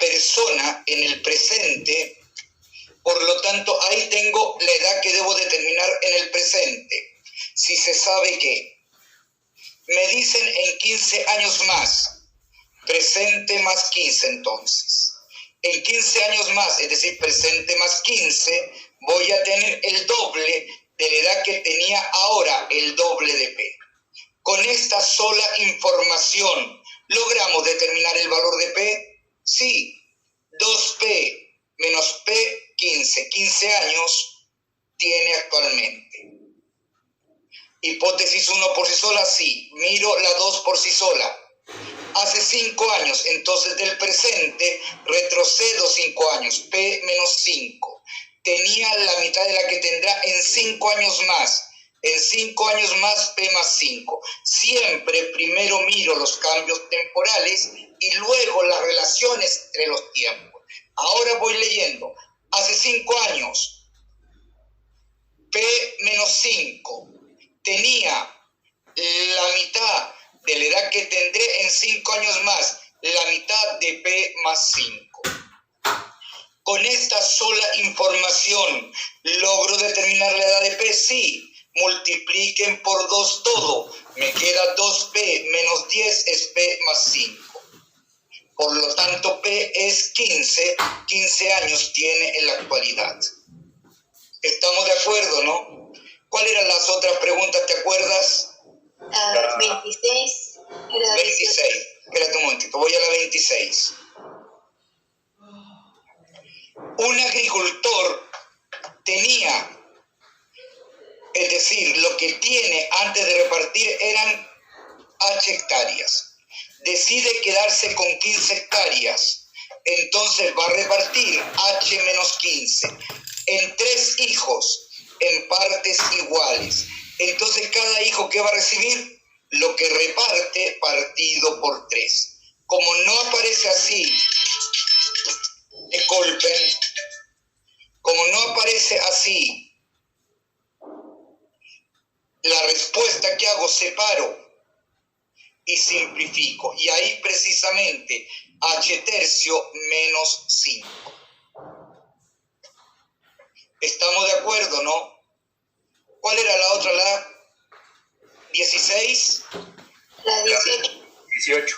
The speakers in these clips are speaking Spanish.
persona en el presente, por lo tanto ahí tengo la edad que debo determinar en el presente. Si se sabe que me dicen en 15 años más, presente más 15 entonces. En 15 años más, es decir, presente más 15, voy a tener el doble de la edad que tenía ahora, el doble de P. Con esta sola información, ¿logramos determinar el valor de P? Sí, 2P menos P, 15 años tiene actualmente. Hipótesis 1 por sí sola, sí. Miro la 2 por sí sola. Hace 5 años, entonces del presente retrocedo 5 años, P menos 5. Tenía la mitad de la que tendrá en 5 años más. En 5 años más, P más 5. Siempre primero miro los cambios temporales y luego las relaciones entre los tiempos. Ahora voy leyendo. Hace 5 años, P menos 5. Tenía la mitad de la edad que tendré en 5 años más, la mitad de P más 5. Con esta sola información, ¿logro determinar la edad de P? Sí. Multipliquen por 2 todo. Me queda 2P menos 10 es P más 5. Por lo tanto, P es 15. 15 años tiene en la actualidad. ¿Estamos de acuerdo, no? ¿Cuáles eran las otras preguntas? ¿Te acuerdas? 26. 26. Espérate un momentito, voy a la 26. Un agricultor tenía, es decir, lo que tiene antes de repartir eran H hectáreas. Decide quedarse con 15 hectáreas. Entonces va a repartir H menos 15 en 3 hijos en partes iguales. Entonces cada hijo que va a recibir lo que reparte partido por 3. Como no aparece así, disculpen, como no aparece así, la respuesta que hago, separo y simplifico. Y ahí precisamente H tercio menos 5. ¿Estamos de acuerdo, no? ¿Cuál era la otra? ¿La 16? La 18. 18.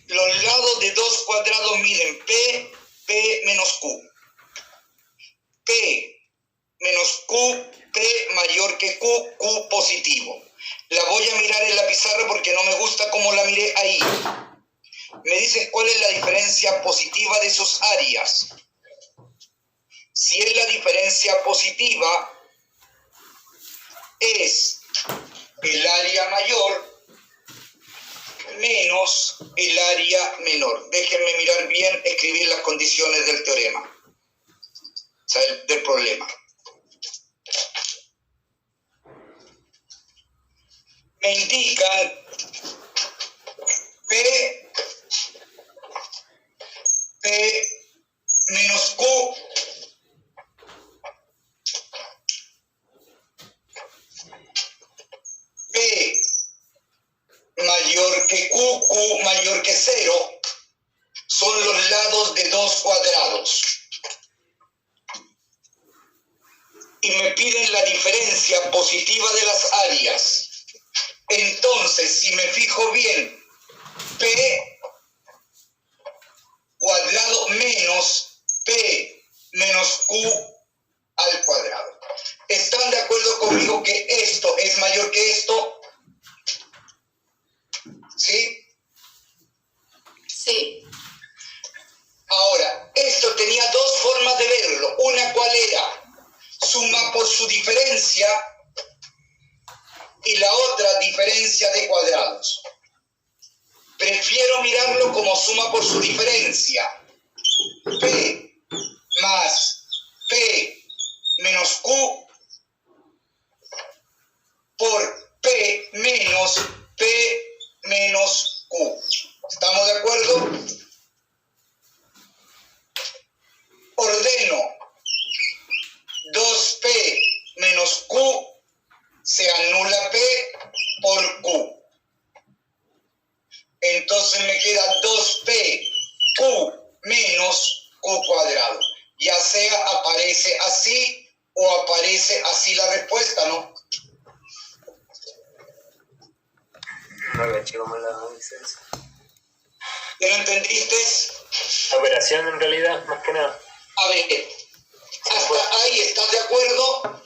Los lados de 2 cuadrados miden P menos Q. P menos Q, P mayor que Q, Q positivo. La voy a mirar en la pizarra porque no me gusta cómo la miré ahí. Me dicen cuál es la diferencia positiva de sus áreas. Si es la diferencia positiva, es el área mayor menos el área menor. Déjenme mirar bien, escribir las condiciones del teorema, o sea, del problema. Me indican P menos Q P mayor que Q, Q mayor que 0, son los lados de 2 cuadrados. Y me piden la diferencia positiva de las áreas. Entonces, si me fijo bien, P cuadrado menos P menos Q al cuadrado. ¿Están de acuerdo conmigo que esto es mayor que esto? ¿Sí? Sí. Ahora, esto tenía 2 formas de verlo. Una, ¿cuál era? Suma por su diferencia, y la otra, diferencia de cuadrados. Prefiero mirarlo como suma por su diferencia. P más P menos Q por P menos Q. ¿Estamos de acuerdo? Ordeno 2P menos Q se anula P por Q. Entonces me queda 2P Q menos Q cuadrado. Ya sea aparece así o aparece así la respuesta, ¿no? No caché cómo la dice eso. ¿Ya lo entendiste? La operación en realidad, más que nada. A ver, hasta ahí, ¿estás de acuerdo?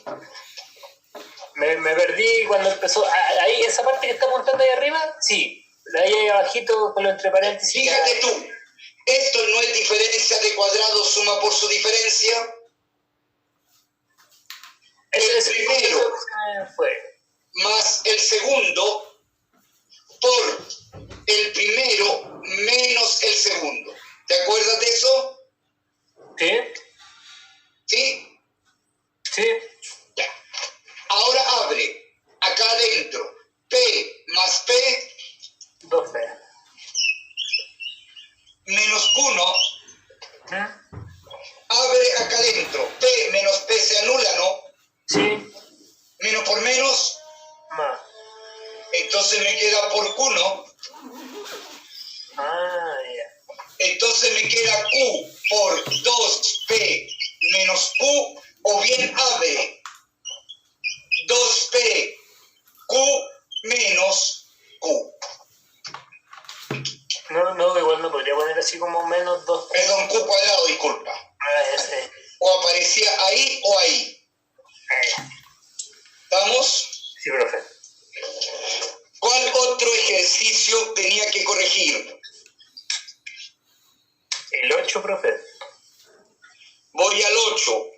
Me perdí cuando empezó. Ahí, esa parte que está apuntando ahí arriba, sí. De ahí abajito, con lo entre paréntesis. Fíjate tú, esto no es diferencia de cuadrado, suma por su diferencia. El primero fue más el segundo por el primero menos el segundo. ¿Te acuerdas de eso? ¿Sí? ¿Sí? Sí. Ya. Ahora abre, acá adentro, P más P 2P. menos Q, ¿Mm? abre acá adentro, P menos P se anula, ¿no? Sí. Menos por menos, Más. entonces me queda por Q, ¿no? Ah, ya. Entonces me queda Q por 2P menos Q, o bien abre 2P Q menos Q. No, igual no podría poner así como menos 2. Perdón, Q cuadrado, disculpa. Ese. O aparecía ahí o ahí. ¿Estamos? Sí, profe. ¿Cuál otro ejercicio tenía que corregir? El 8, profe. Voy al 8.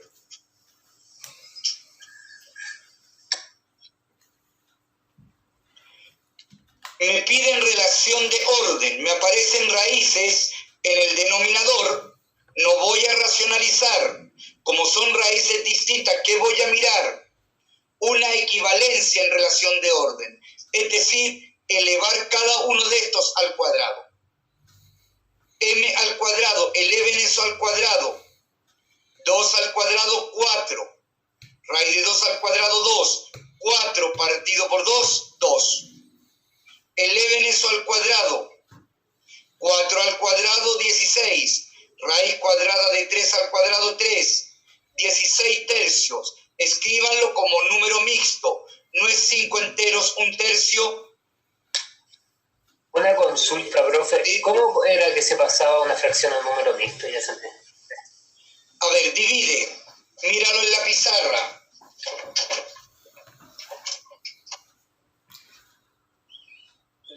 Me piden relación de orden, me aparecen raíces en el denominador, no voy a racionalizar. Como son raíces distintas, ¿qué voy a mirar? Una equivalencia en relación de orden, es decir, elevar cada uno de estos al cuadrado. M al cuadrado, eleven eso al cuadrado. 2 al cuadrado, 4. Raíz de 2 al cuadrado, 2. 4 partido por 2, 2. Eleven eso al cuadrado. 4 al cuadrado, 16. Raíz cuadrada de 3 al cuadrado, 3. 16 tercios. Escríbanlo como número mixto. No es 5 enteros, 1 tercio. Una consulta, profe. ¿Cómo era que se pasaba una fracción a un número mixto? Ya se me... A ver, divide. Míralo en la pizarra.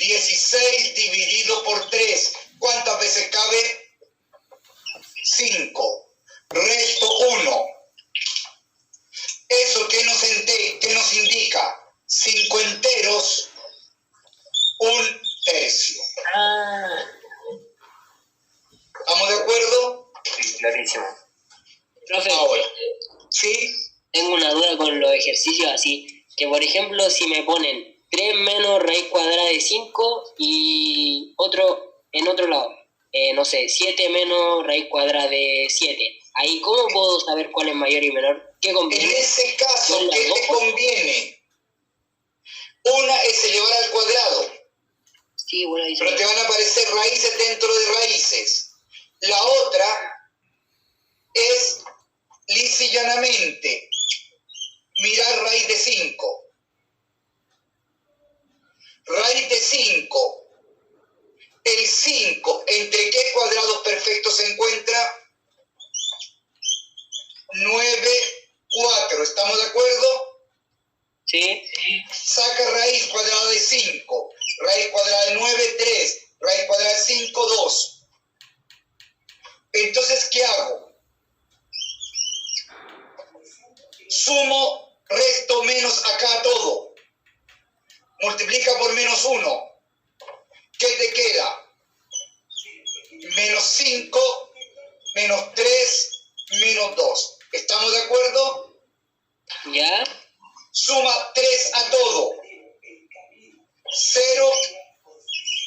$16 dividido por 3. ¿Cuántas veces cabe? 5. Resto 1. ¿Eso qué nos indica? 5 enteros, 1 tercio. ¿Estamos de acuerdo? Sí, clarísimo. Profe, Ahora, ¿sí? tengo una duda con los ejercicios así, que por ejemplo si me ponen 3 menos raíz cuadrada de 5 y en otro lado, no sé, 7 menos raíz cuadrada de 7, ahí ¿cómo puedo saber cuál es mayor y menor? ¿Qué conviene? En ese caso, ¿qué te conviene? Una es elevar al cuadrado, Sí, bueno, ahí pero te van a aparecer raíces dentro de raíces. La otra es lisa y llanamente mirar raíz de 5. Raíz de 5. El 5, ¿entre qué cuadrados perfectos se encuentra? 9, 4. ¿Estamos de acuerdo? Sí. Saca raíz cuadrada de 5. Raíz cuadrada de 9, 3. Raíz cuadrada de 5, 2. Entonces, ¿qué hago? Sumo, resto, menos acá todo. Multiplica por menos 1. ¿Qué te queda? Menos 5, menos 3, menos 2. ¿Estamos de acuerdo? ¿Ya? Suma 3 a todo. 0,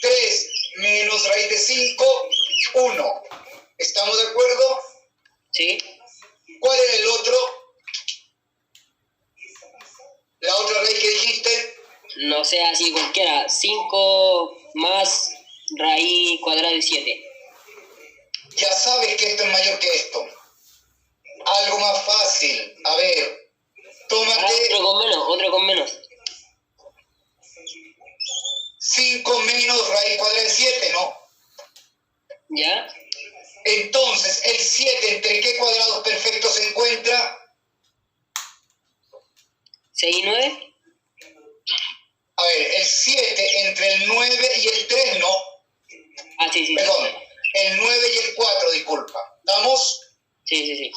3, menos raíz de 5, 1. ¿Estamos de acuerdo? Sí. ¿Cuál era el otro? La otra raíz que no sé, así cualquiera, 5 más raíz cuadrada de 7. Ya sabes que esto es mayor que esto. Algo más fácil. A ver, tómate Otro con menos. 5 menos raíz cuadrada de 7, ¿no? ¿Ya? Entonces, el 7, ¿entre qué cuadrados perfectos se encuentra? 6 y 9. A ver, el 7 entre el 9 y el 3, ¿no? Ah, sí. Perdón, el 9 y el 4, disculpa. ¿Estamos? Sí.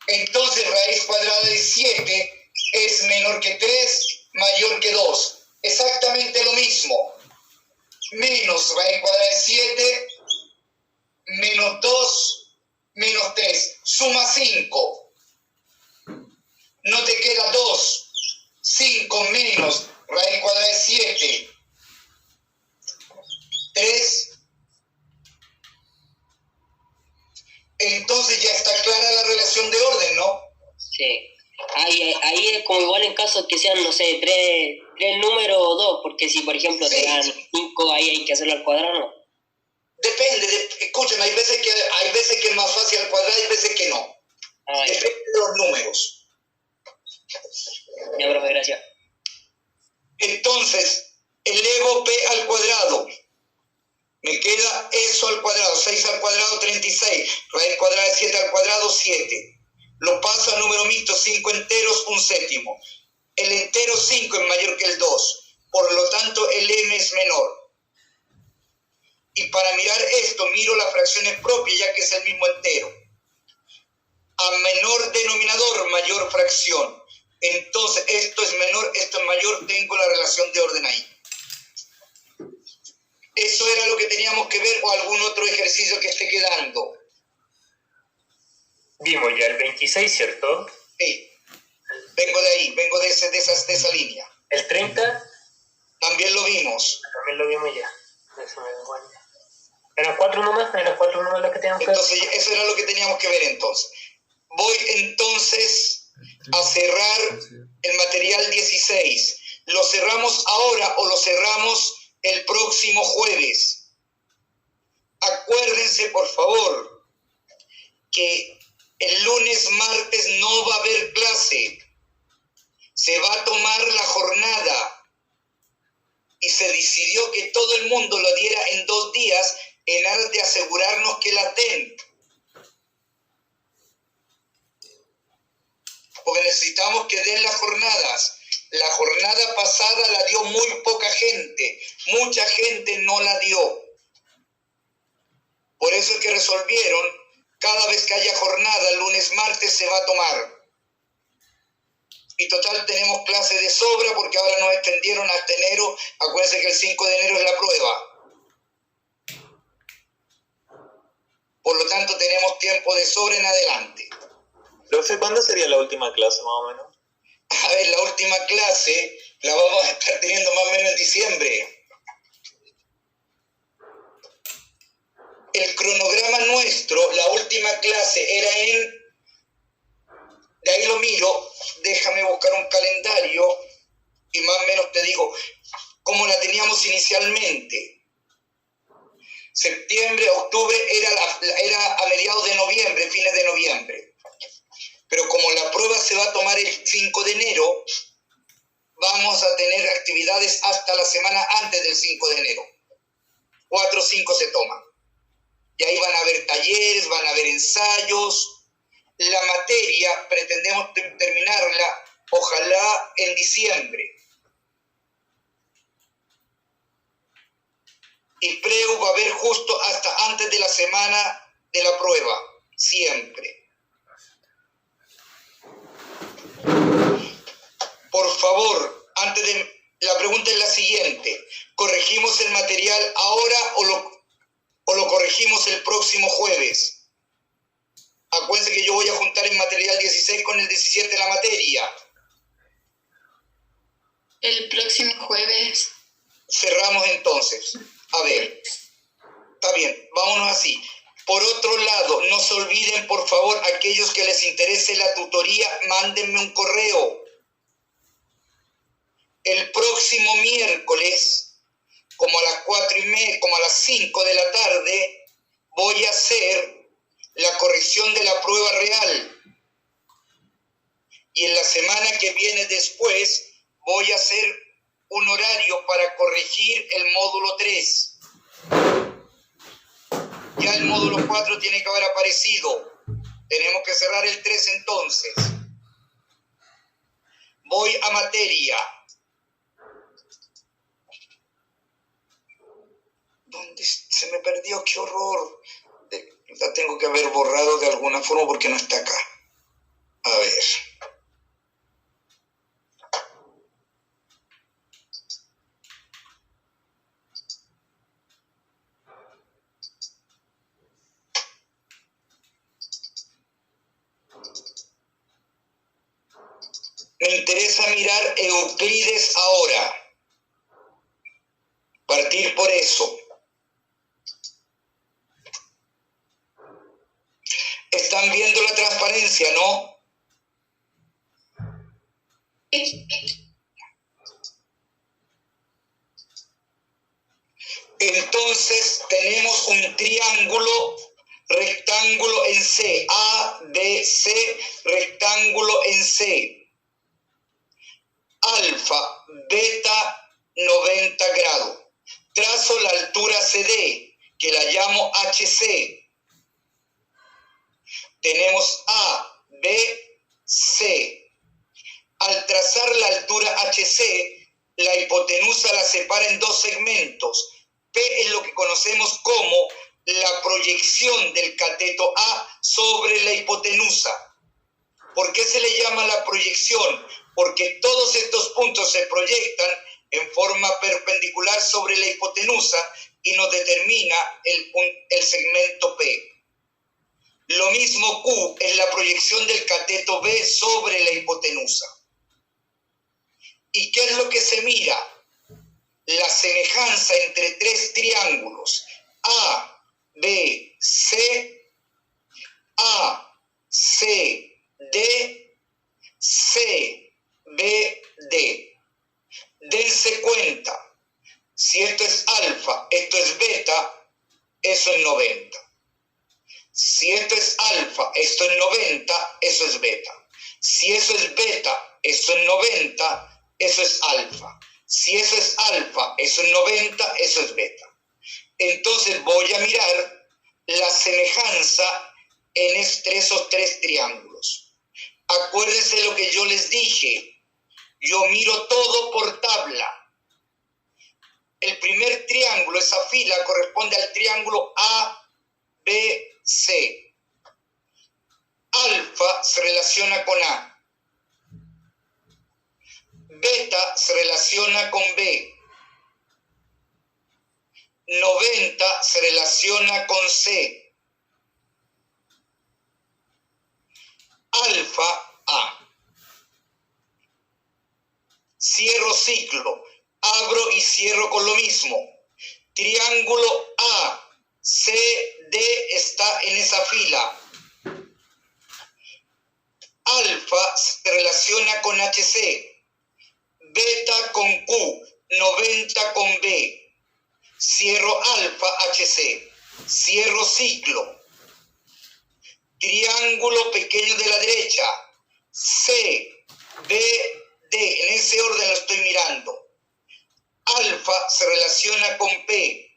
Entonces, raíz cuadrada de 7 es menor que 3, mayor que 2. Exactamente lo mismo. Menos raíz cuadrada de 7, menos 2, menos 3. Suma 5. No te queda 2. 5 menos raíz cuadrada de 7. 3. Entonces ya está clara la relación de orden, ¿no? Sí. Ahí es como igual en caso que sean, no sé, 3 números o 2, porque si por ejemplo te dan 5, ahí hay que hacerlo al cuadrado, ¿no? Depende, escúchame, hay veces que es más fácil al cuadrado y hay veces que no. Depende de los números. Ya, profe, gracias. Entonces, elevo p al cuadrado. Me queda eso al cuadrado, 6 al cuadrado, 36. Raíz cuadrada de 7 al cuadrado, 7. Lo paso a número mixto, 5 enteros, 1/7. El entero 5 es mayor que el 2. Por lo tanto, el m es menor. Y para mirar esto, miro las fracciones propias, ya que es el mismo entero. A menor denominador, mayor fracción. Entonces, esto es menor, esto es mayor, tengo la relación de orden ahí. ¿Eso era lo que teníamos que ver o algún otro ejercicio que esté quedando? Vimos ya el 26, ¿cierto? Sí. Vengo de ahí, vengo de esa línea. ¿El 30? También lo vimos. También lo vimos ya. Eso me da igual. ¿Eran 4 nomás? ¿Eran 4 nomás los que teníamos que ver? Entonces, eso era lo que teníamos que ver entonces. Voy entonces a cerrar el material 16. ¿Lo cerramos ahora o lo cerramos el próximo jueves? Acuérdense, por favor, que el lunes, martes no va a haber clase. Se va a tomar la jornada. Y se decidió que todo el mundo lo diera en 2 días en aras de asegurarnos que la den. Porque necesitamos que den las jornadas. La jornada pasada la dio muy poca gente. Mucha gente no la dio. Por eso es que resolvieron, cada vez que haya jornada, lunes, martes, se va a tomar. Y total, tenemos clase de sobra porque ahora nos extendieron hasta enero. Acuérdense que el 5 de enero es la prueba. Por lo tanto, tenemos tiempo de sobra en adelante. Profe, ¿cuándo sería la última clase, más o menos? A ver, la última clase la vamos a estar teniendo más o menos en diciembre. El cronograma nuestro, la última clase era de ahí lo miro, déjame buscar un calendario y más o menos te digo cómo la teníamos inicialmente. Septiembre, octubre era a mediados de noviembre, fines de noviembre. Pero como la prueba se va a tomar el 5 de enero, vamos a tener actividades hasta la semana antes del 5 de enero. 4 o 5 se toman. Y ahí van a haber talleres, van a haber ensayos. La materia pretendemos terminarla, ojalá en diciembre. Y preu va a haber justo hasta antes de la semana de la prueba, siempre. Por favor, la pregunta es la siguiente: ¿corregimos el material ahora o lo corregimos el próximo jueves? Acuérdense que yo voy a juntar el material 16 con el 17 la materia. El próximo jueves. Cerramos entonces. A ver, está bien, vámonos así. Por otro lado, no se olviden, por favor, aquellos que les interese la tutoría, mándenme un correo. El próximo miércoles, como a las 4:30, como a las 5 de la tarde, voy a hacer la corrección de la prueba real. Y en la semana que viene después, voy a hacer un horario para corregir el módulo 3. Ya el módulo 4 tiene que haber aparecido. Tenemos que cerrar el 3 entonces. Voy a materia. ¿Dónde se me perdió? ¡Qué horror! La tengo que haber borrado de alguna forma porque no está acá. A ver. Me interesa mirar Euclides ahora. Partir por eso. Están viendo la transparencia, ¿no? Entonces tenemos un triángulo rectángulo en C. A, B, C, rectángulo en C. Alfa, beta, 90 grados. Trazo la altura CD, que la llamo HC. Tenemos A, B, C. Al trazar la altura HC, la hipotenusa la separa en dos segmentos. P es lo que conocemos como la proyección del cateto A sobre la hipotenusa. ¿Por qué se le llama la proyección? Porque todos estos puntos se proyectan en forma perpendicular sobre la hipotenusa y nos determina el segmento P. Lo mismo Q es la proyección del cateto B sobre la hipotenusa. ¿Y qué es lo que se mira? La semejanza entre tres triángulos, A, B, C, A, C, D, C, B, D. Dense cuenta, si esto es alfa, esto es beta, eso es 90. Si esto es alfa, esto es 90, eso es beta. Si eso es beta, eso es 90, eso es alfa. Si eso es alfa, eso es 90, eso es beta. Entonces voy a mirar la semejanza en esos tres triángulos. Acuérdense lo que yo les dije. Yo miro todo por tabla. El primer triángulo, esa fila, corresponde al triángulo ABC. Alfa se relaciona con A. Beta se relaciona con B. 90 se relaciona con C. Alfa A. Cierro ciclo. Abro y cierro con lo mismo. Triángulo A, C, D está en esa fila. Alfa se relaciona con HC. Beta con Q. 90 con B. Cierro alfa, HC. Cierro ciclo. Triángulo pequeño de la derecha. C, B, D. En ese orden lo estoy mirando. Alfa se relaciona con P.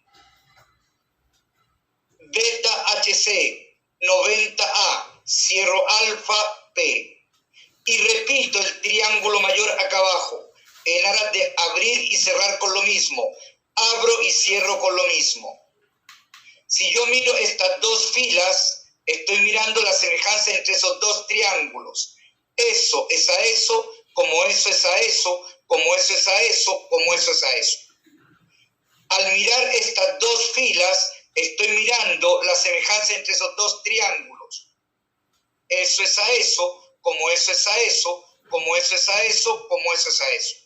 Beta, HC. 90A. Cierro alfa, P. Y repito el triángulo mayor acá abajo. En aras de abrir y cerrar con lo mismo. Abro y cierro con lo mismo. Si yo miro estas dos filas, estoy mirando la semejanza entre esos dos triángulos. Eso es a eso, como eso es a eso, como eso es a eso, como eso es a eso. Al mirar estas dos filas, estoy mirando la semejanza entre esos dos triángulos. Eso es a eso, como eso es a eso, como eso es a eso, como eso es a eso.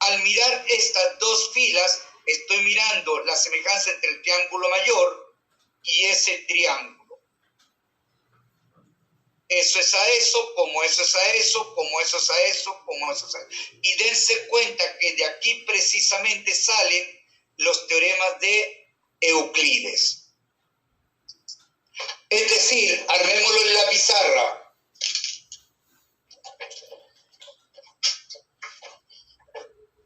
Al mirar estas dos filas, estoy mirando la semejanza entre el triángulo mayor y ese triángulo. eso es a eso, como eso es a eso, como eso es a eso, como eso es a eso. Y dense cuenta que de aquí precisamente salen los teoremas de Euclides. Es decir, armémoslo en la pizarra.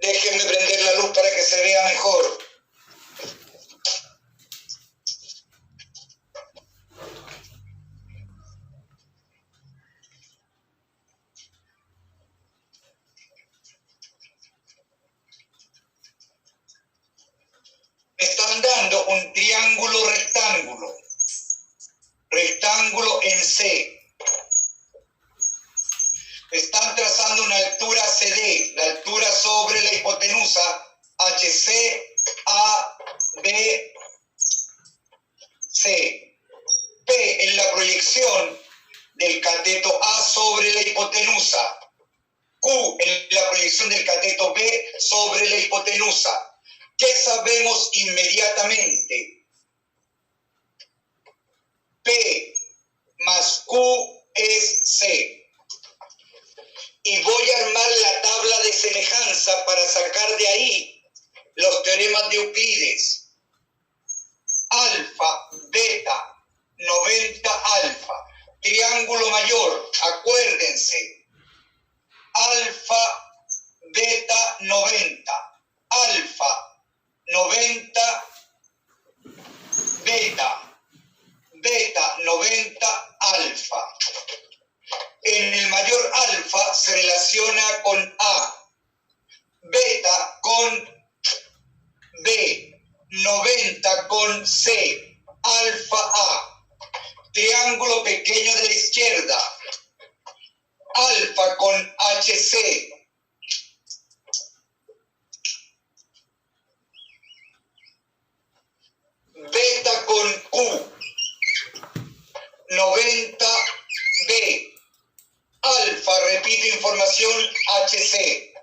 Déjenme prender la luz para que se vea mejor. Me están dando un triángulo rectángulo. Rectángulo en C. Están trazando una altura CD, la altura sobre la hipotenusa HC, A, B, C. P es la proyección del cateto A sobre la hipotenusa. Q es la proyección del cateto B sobre la hipotenusa. ¿Qué sabemos inmediatamente? P más Q es C. Y voy a armar la tabla de semejanza para sacar de ahí los teoremas de Euclides. Alfa, beta, 90 alfa. Triángulo mayor, acuérdense. Alfa, beta, 90. Alfa, 90, beta. Beta, 90, alfa. En el mayor alfa se relaciona con A, beta con B, 90 con C, alfa A. Triángulo pequeño de la izquierda, alfa con HC. Beta con Q, 90B. Alfa, repito información, HC.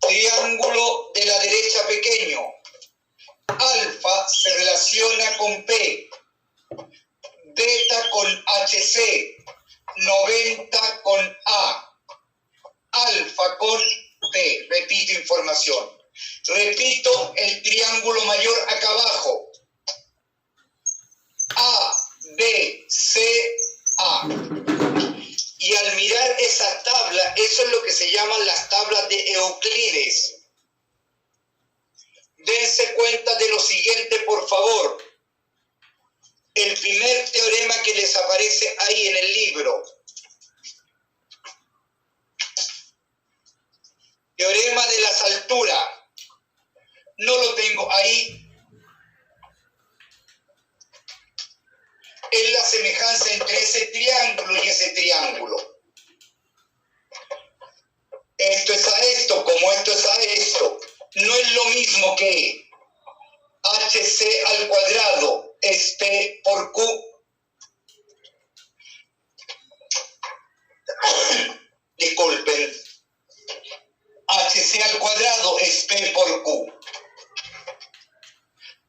Triángulo de la derecha pequeño. Alfa se relaciona con P. Beta con HC. 90 con A. Alfa con P. Repito información. Repito el triángulo mayor acá abajo. A, B, C, A. Y al mirar esa tabla, eso es lo que se llaman las tablas de Euclides. Dense cuenta de lo siguiente, por favor. El primer teorema que les aparece ahí en el libro. Teorema de las alturas. No lo tengo ahí. Es la semejanza entre ese triángulo y ese triángulo. Esto es a esto, como esto es a esto. No es lo mismo que HC al cuadrado es P por Q. Disculpen. HC al cuadrado es P por Q.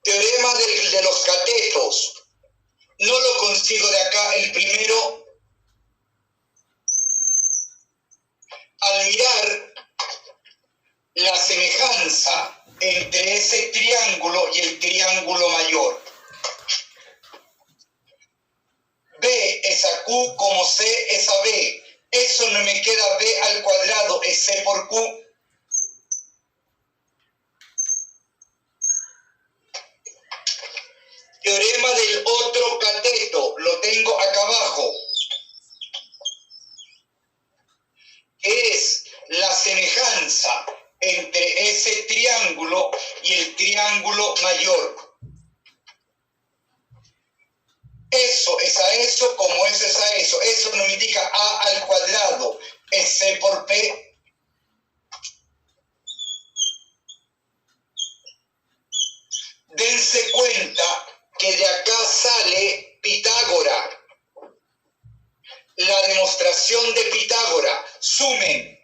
Teorema de los catetos. No lo consigo de acá, el primero. Al mirar la semejanza entre ese triángulo y el triángulo mayor. B es a Q como C es a B. Eso no me queda B al cuadrado, es C por Q. Teorema del otro cateto, lo tengo acá abajo. Es la semejanza entre ese triángulo y el triángulo mayor. Eso es a eso como eso es a eso. Eso nos indica A al cuadrado, es C por P. Dense cuenta que de acá sale Pitágoras. La demostración de Pitágoras. Sumen.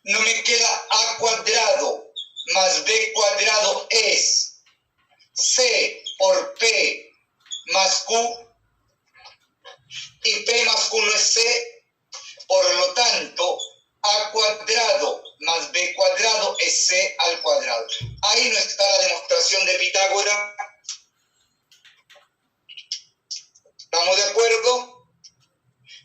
No me queda A cuadrado más B cuadrado es C por P más Q. y P más Q no es C, por lo tanto, A cuadrado más B cuadrado es C al cuadrado. Ahí no está la demostración de Pitágoras. ¿Estamos de acuerdo?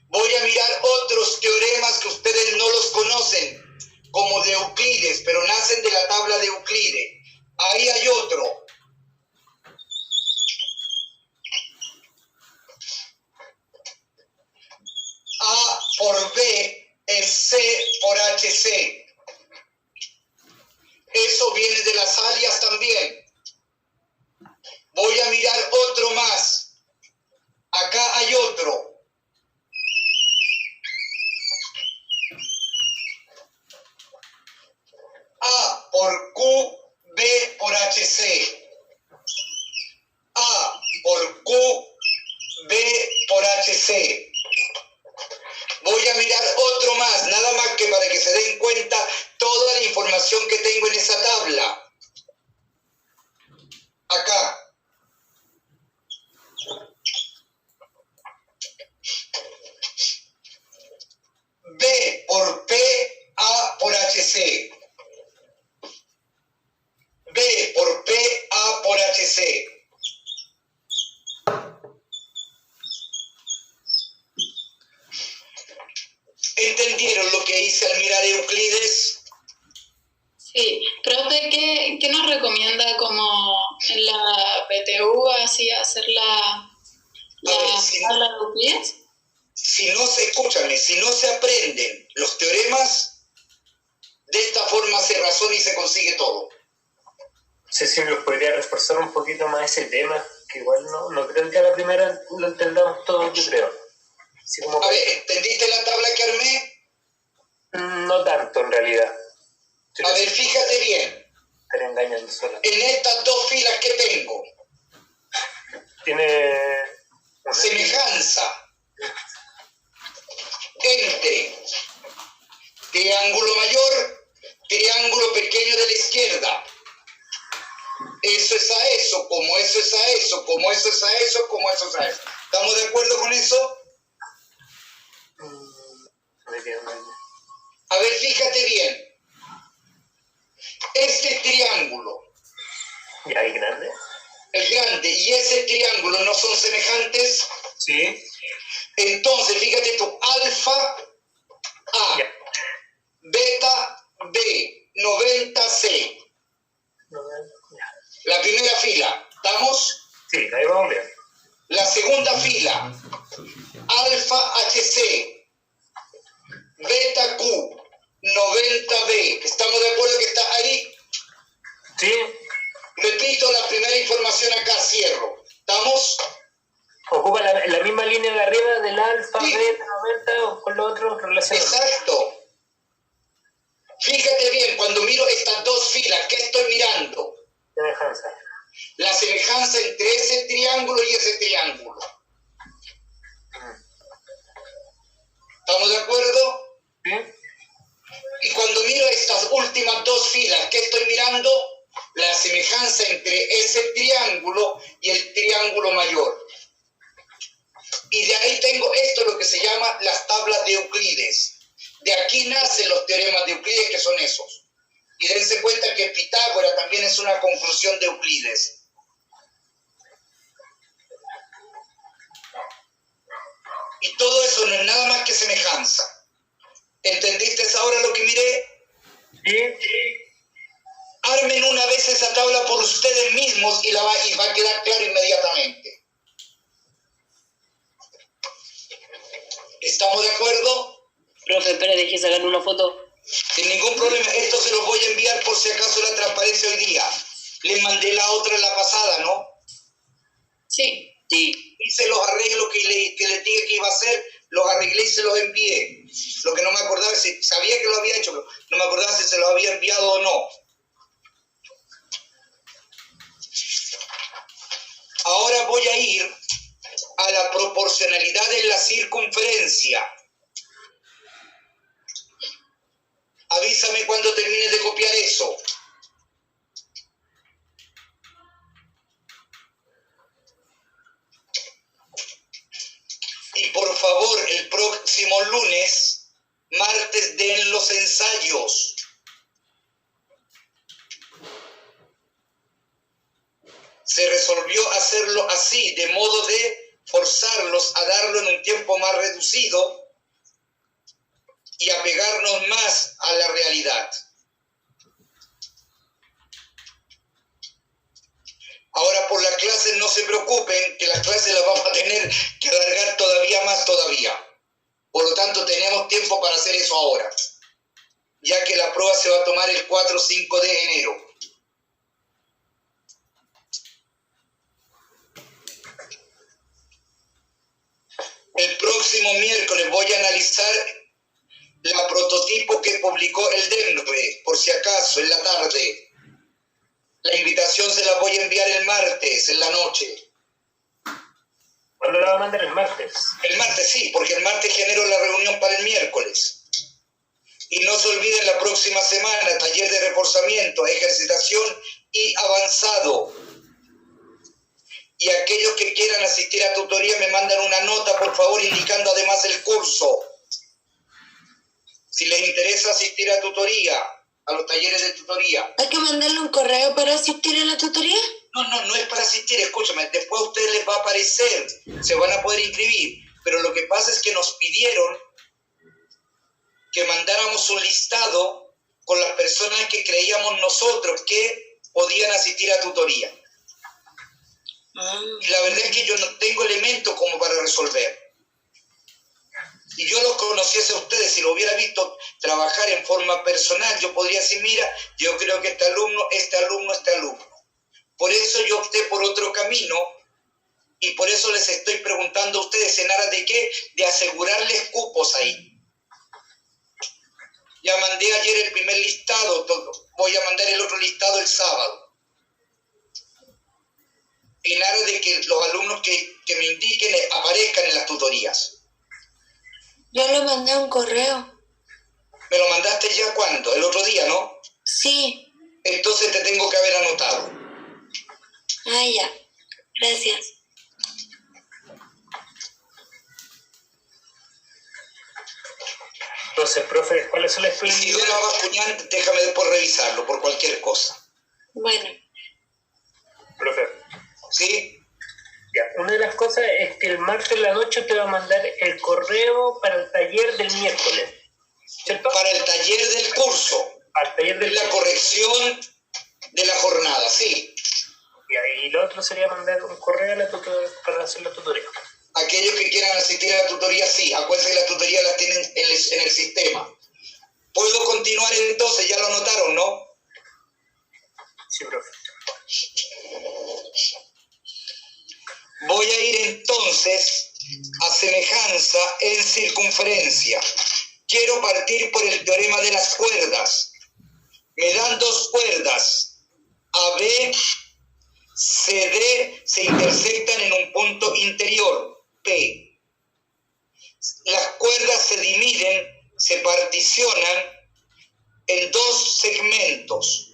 Voy a mirar otros teoremas que ustedes no los conocen, como de Euclides, pero nacen de la tabla de Euclides. Ahí hay otro. A por B es C por HC. Eso viene de las áreas también. Voy a mirar otro más. Acá hay otro. A por Q, B por HC. A por Q, B por HC. Voy a mirar otro más, nada más que para que se den cuenta toda la información que tengo en esa tabla. Acá. B por P, A por HC. B por P, A por HC. ¿Entendieron lo que hice al mirar Euclides? Sí, profe, ¿qué nos recomienda como en la PTU así hacer la tabla de Euclides? Si no se, escúchame, si no se aprenden los teoremas, de esta forma se razona y se consigue todo. No sé si nos podría reforzar un poquito más ese tema, que igual no creo que a la primera lo entendamos todo, yo creo. Así como A ver, ¿entendiste la tabla que armé? no tanto en realidad. A ver, fíjate bien. Estaré engañando solo. En estas dos filas que tengo, Tiene una semejanza entre triángulo mayor, triángulo pequeño de la izquierda. Eso es a eso, como eso es a eso, como eso es a eso, como eso es a eso. ¿Estamos de acuerdo con eso? A ver, fíjate bien. Este triángulo, ¿Ya hay grande? el grande, y ese triángulo no son semejantes. Sí. Entonces, fíjate tú, alfa A, Ya. beta B, 90C. Ya. La primera fila, ¿estamos? Sí, ahí vamos bien. La segunda fila, alfa HC, beta Q, 90B. ¿Estamos de acuerdo que está ahí? Sí. Repito la primera información acá, cierro. ¿Estamos? Ocupa la misma línea de arriba del alfa, Sí. beta, 90 o con lo otro relacionado. Exacto. Fíjate bien, cuando miro estas dos filas, ¿qué estoy mirando? Semejanza. La semejanza entre ese triángulo y ese triángulo. ¿Estamos de acuerdo? ¿Sí? Y cuando miro estas últimas dos filas, ¿qué estoy mirando? La semejanza entre ese triángulo y el triángulo mayor. Y de ahí tengo esto, lo que se llama las tablas de Euclides. De aquí nacen los teoremas de Euclides, que son esos. Y dense cuenta que Pitágoras también es una conclusión de Euclides. Y todo eso no es nada más que semejanza. ¿Entendiste ahora lo que miré? Sí. Armen una vez esa tabla por ustedes mismos y va a quedar claro inmediatamente. ¿Estamos de acuerdo? Profe, espera, deje sacarle una foto. Sin ningún problema. Esto se los voy a enviar por si acaso la transparencia hoy día. Les mandé la otra la pasada, ¿no? Sí. Sí. Hice los arreglos que les dije que iba a hacer, los arreglé y se los envié. Lo que no me acordaba, si sabía que lo había hecho, pero no me acordaba si se los había enviado o no. Ahora voy a ir a la proporcionalidad en la circunferencia. Avísame cuando termines de copiar eso. Y por favor, se resolvió hacerlo así, de modo de forzarlos a darlo en un tiempo más reducido y apegarnos más a la realidad. Ahora, por las clases no se preocupen, que las clases las vamos a tener que alargar todavía más todavía. Por lo tanto, tenemos tiempo para hacer eso ahora, ya que la prueba se va a tomar el 4 o 5 de enero. El próximo miércoles voy a analizar la prototipo que publicó el DEMRE, por si acaso, en la tarde. La invitación se la voy a enviar el martes, en la noche. ¿Cuándo la va a mandar? ¿El martes? El martes sí, porque el martes genero la reunión para el miércoles. Y no se olviden la próxima semana, taller de reforzamiento, ejercitación y avanzado. Y aquellos que quieran asistir a tutoría me mandan una nota, por favor, indicando además el curso. Si les interesa asistir a tutoría, a los talleres de tutoría. ¿Hay que mandarle un correo para asistir a la tutoría? No es para asistir, escúchame, después a ustedes les va a aparecer, se van a poder inscribir, pero lo que pasa es que nos pidieron que mandáramos un listado con las personas que creíamos nosotros que podían asistir a tutoría. Y la verdad es que yo no tengo elementos como para resolver. Y yo los conociese a ustedes, si lo hubiera visto trabajar en forma personal, yo podría decir, mira, yo creo que este alumno. Por eso yo opté por otro camino y por eso les estoy preguntando a ustedes en aras de qué, de asegurarles cupos ahí. Ya mandé ayer el primer listado, voy a mandar el otro listado el sábado. En aras de que los alumnos que me indiquen aparezcan en las tutorías. Yo le mandé un correo. ¿Me lo mandaste ya cuándo? El otro día, ¿no? Sí. Entonces te tengo que haber anotado. Ah, ya. Gracias. Entonces, profe, ¿cuáles son las Y si hubiera Bascuñán, déjame después revisarlo por cualquier cosa. Bueno. Profe. ¿Sí? Ya, una de las cosas es que el martes en la noche te va a mandar el correo para el taller del miércoles, ¿cierto? Para el taller del curso. Al taller de la corrección de la jornada, sí. Y lo otro sería mandar un correo a la para hacer la tutoría. Aquellos que quieran asistir a la tutoría, sí. Acuérdense que las tutorías las tienen en el sistema. ¿Puedo continuar entonces? Ya lo notaron, ¿no? Sí, profe. Voy a ir entonces a semejanza en circunferencia. Quiero partir por el teorema de las cuerdas. Me dan dos cuerdas, AB, CD, se intersectan en un punto interior, P. Las cuerdas se dividen, se particionan en dos segmentos.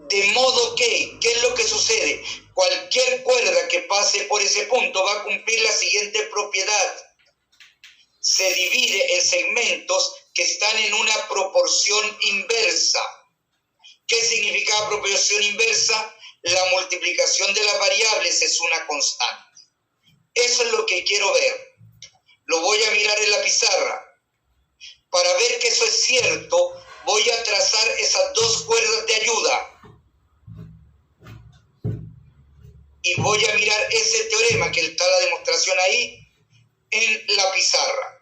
De modo que, ¿qué es lo que sucede? Cualquier cuerda que pase por ese punto va a cumplir la siguiente propiedad. Se divide en segmentos que están en una proporción inversa. ¿Qué significa proporción inversa? La multiplicación de las variables es una constante. Eso es lo que quiero ver. Lo voy a mirar en la pizarra. Para ver que eso es cierto, voy a trazar esas dos cuerdas de ayuda. Y voy a mirar ese teorema, que está la demostración ahí, en la pizarra.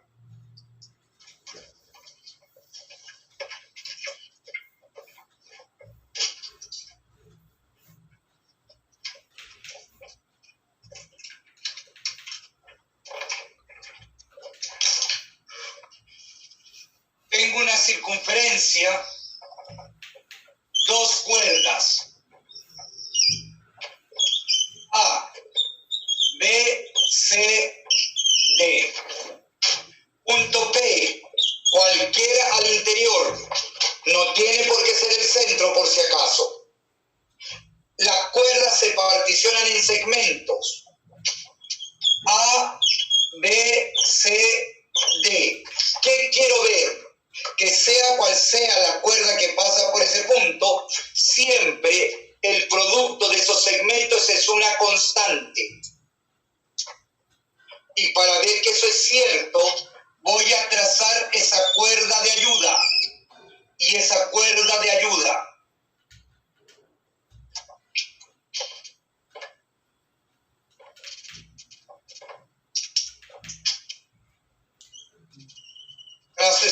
Tengo una circunferencia, dos cuerdas, A, B, C, D. Punto P, cualquiera al interior, no tiene por qué ser el centro por si acaso. Las cuerdas se particionan en segmentos, A, B, C, D. ¿Qué quiero ver? Que sea cual sea la cuerda que pasa por ese punto, siempre el producto producto de esos segmentos es una constante. Y para ver que eso es cierto, voy a trazar esa cuerda de ayuda. Y esa cuerda de ayuda trazo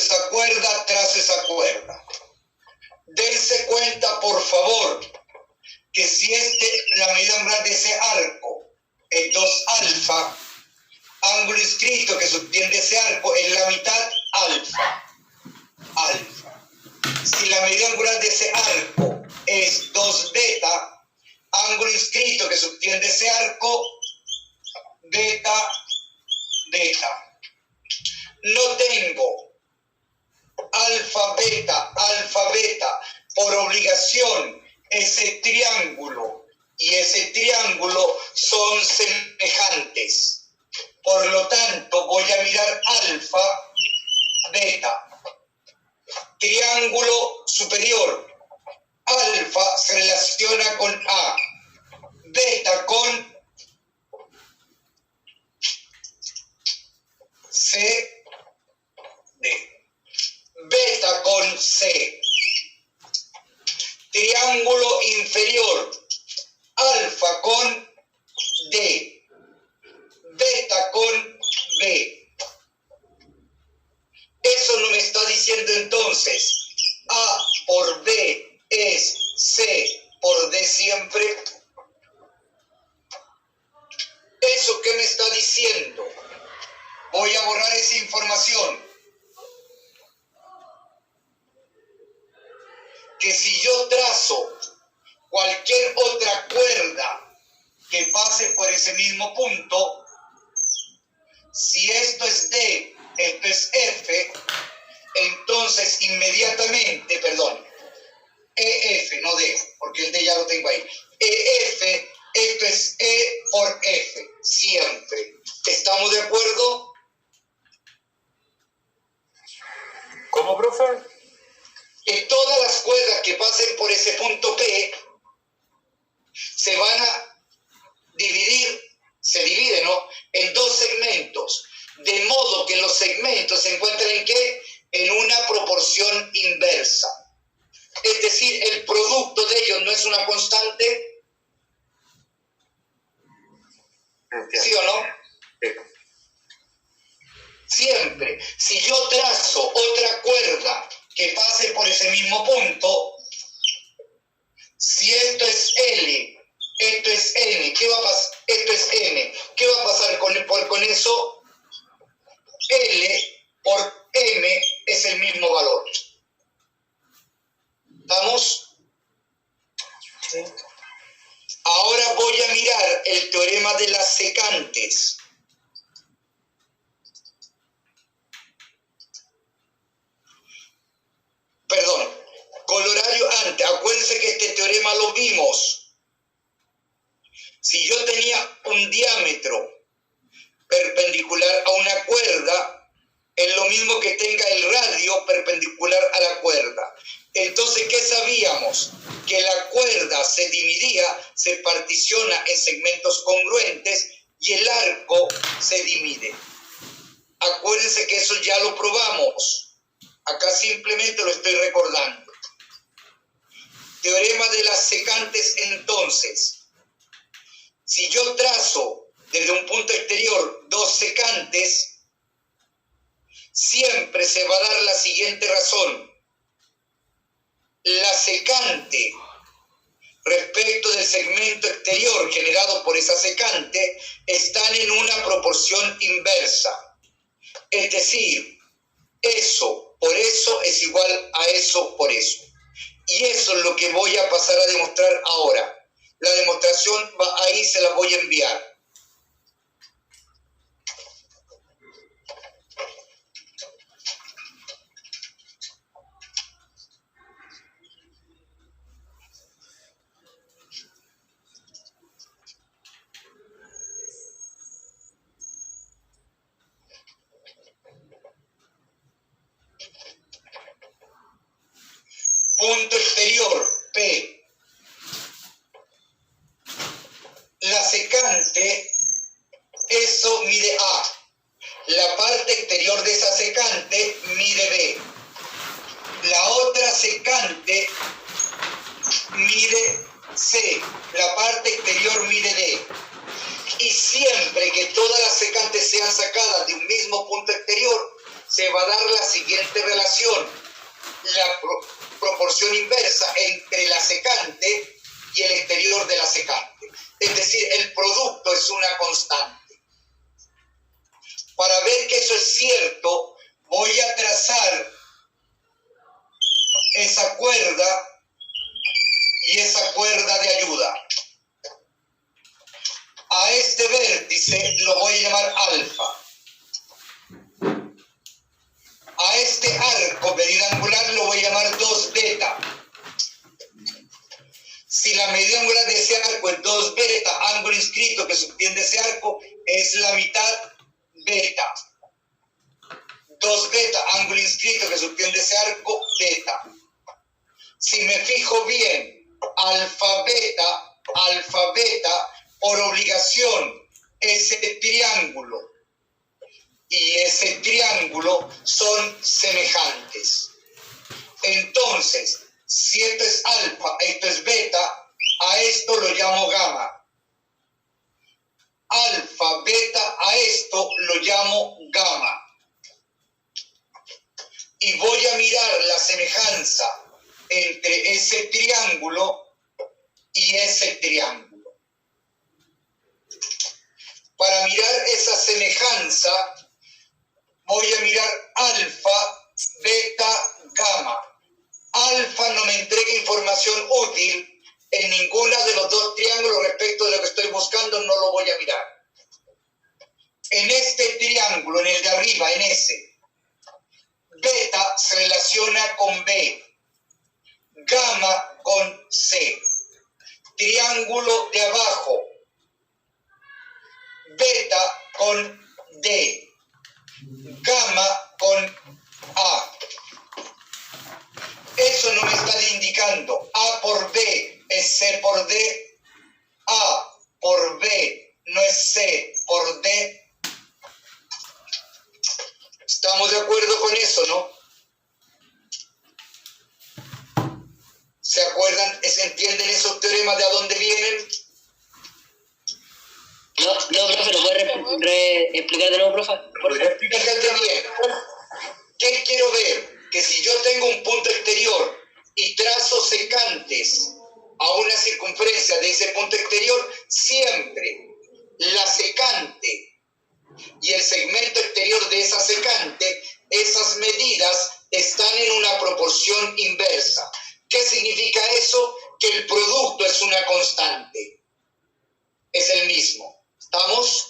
esa cuerda. Dense cuenta, por favor, que si la medida angular de ese arco es 2 alfa, ángulo inscrito que subtiende ese arco es la mitad alfa. Si la medida angular de ese arco es 2 beta, ángulo inscrito que subtiende ese arco, beta. No tengo alfa, beta, por obligación, ese triángulo y ese triángulo son semejantes. Por lo tanto, voy a mirar alfa, beta. Triángulo superior. Alfa se relaciona con A, beta con C, D. Beta con C. Triángulo inferior. Alfa con D. Beta con B. Eso no me está diciendo entonces A por B es C por D siempre. ¿Eso qué me está diciendo? Voy a borrar esa información. Que si yo trazo cualquier otra cuerda que pase por ese mismo punto, si esto es D, esto es F, entonces inmediatamente, EF, no D, porque el D ya lo tengo ahí. EF, esto es E por F, siempre. ¿Estamos de acuerdo? ¿Cómo, profe? Que todas las cuerdas que pasen por ese punto P se van a se dividen, ¿no?, en 2 segmentos, de modo que los segmentos se encuentran ¿en qué? En una proporción inversa. Es decir, el producto de ellos no es una constante. ¿Sí o no? Sí. Siempre, si yo trazo otra cuerda que pase por ese mismo punto, si esto es L, esto es N, ¿qué va a pasar? Esto es M, ¿qué va a pasar con eso? L por M es el mismo valor. ¿Estamos? Sí. Ahora voy a mirar el teorema de las secantes. Colorario antes. Acuérdense que este teorema lo vimos. Si yo tenía un diámetro perpendicular a una cuerda, es lo mismo que tenga el radio perpendicular a la cuerda. Entonces, ¿qué sabíamos? Que la cuerda se dividía, se particiona en segmentos congruentes y el arco se divide. Acuérdense que eso ya lo probamos. Acá simplemente lo estoy recordando. Teorema de las secantes, entonces. Si yo trazo desde un punto exterior 2 secantes, siempre se va a dar la siguiente razón. La secante respecto del segmento exterior generado por esa secante están en una proporción inversa. Es decir, eso por eso es igual a eso por eso. Y eso es lo que voy a pasar a demostrar ahora. La demostración va ahí, se la voy a enviar. Punto exterior, P. la otra secante mide C, la parte exterior mide D. Y siempre que todas las secantes sean sacadas de un mismo punto exterior, se va a dar la siguiente relación, la proporción inversa entre la secante y el exterior de la secante. Es decir, el producto es una constante. Para ver que eso es cierto, voy a trazar esa cuerda y esa cuerda de ayuda. A este vértice lo voy a llamar alfa. A este arco, medida angular, lo voy a llamar 2 beta. Si la medida angular de ese arco es 2 beta, ángulo inscrito que subtiende ese arco es la mitad beta. 2 beta, ángulo inscrito que subtiende ese arco, beta. Si me fijo bien, alfa beta, por obligación, ese triángulo y ese triángulo son semejantes. Entonces, si esto es alfa, esto es beta, a esto lo llamo gamma. Alfa, beta, a esto lo llamo gamma. Y voy a mirar la semejanza entre ese triángulo y ese triángulo. Para mirar esa semejanza, voy a mirar alfa, beta, gamma. Alfa no me entrega información útil en ninguno de los dos triángulos respecto de lo que estoy buscando, no lo voy a mirar. En este triángulo, en el de arriba, en ese, beta se relaciona con B, gamma con C. Triángulo de abajo, beta con D, gamma con A. Eso no me está indicando A por B es C por D, A por B no es C por D. ¿Estamos de acuerdo con eso, no? ¿Se acuerdan, se entienden esos teoremas de a dónde vienen? No, profe, ¿lo puede explicar de nuevo, profe? Fíjate bien. ¿Qué quiero ver? Que si yo tengo un punto exterior y trazo secantes a una circunferencia de ese punto exterior, siempre la secante y el segmento exterior de esa secante, esas medidas están en una proporción inversa. ¿Qué significa eso? Que el producto es una constante. Es el mismo. ¿Estamos?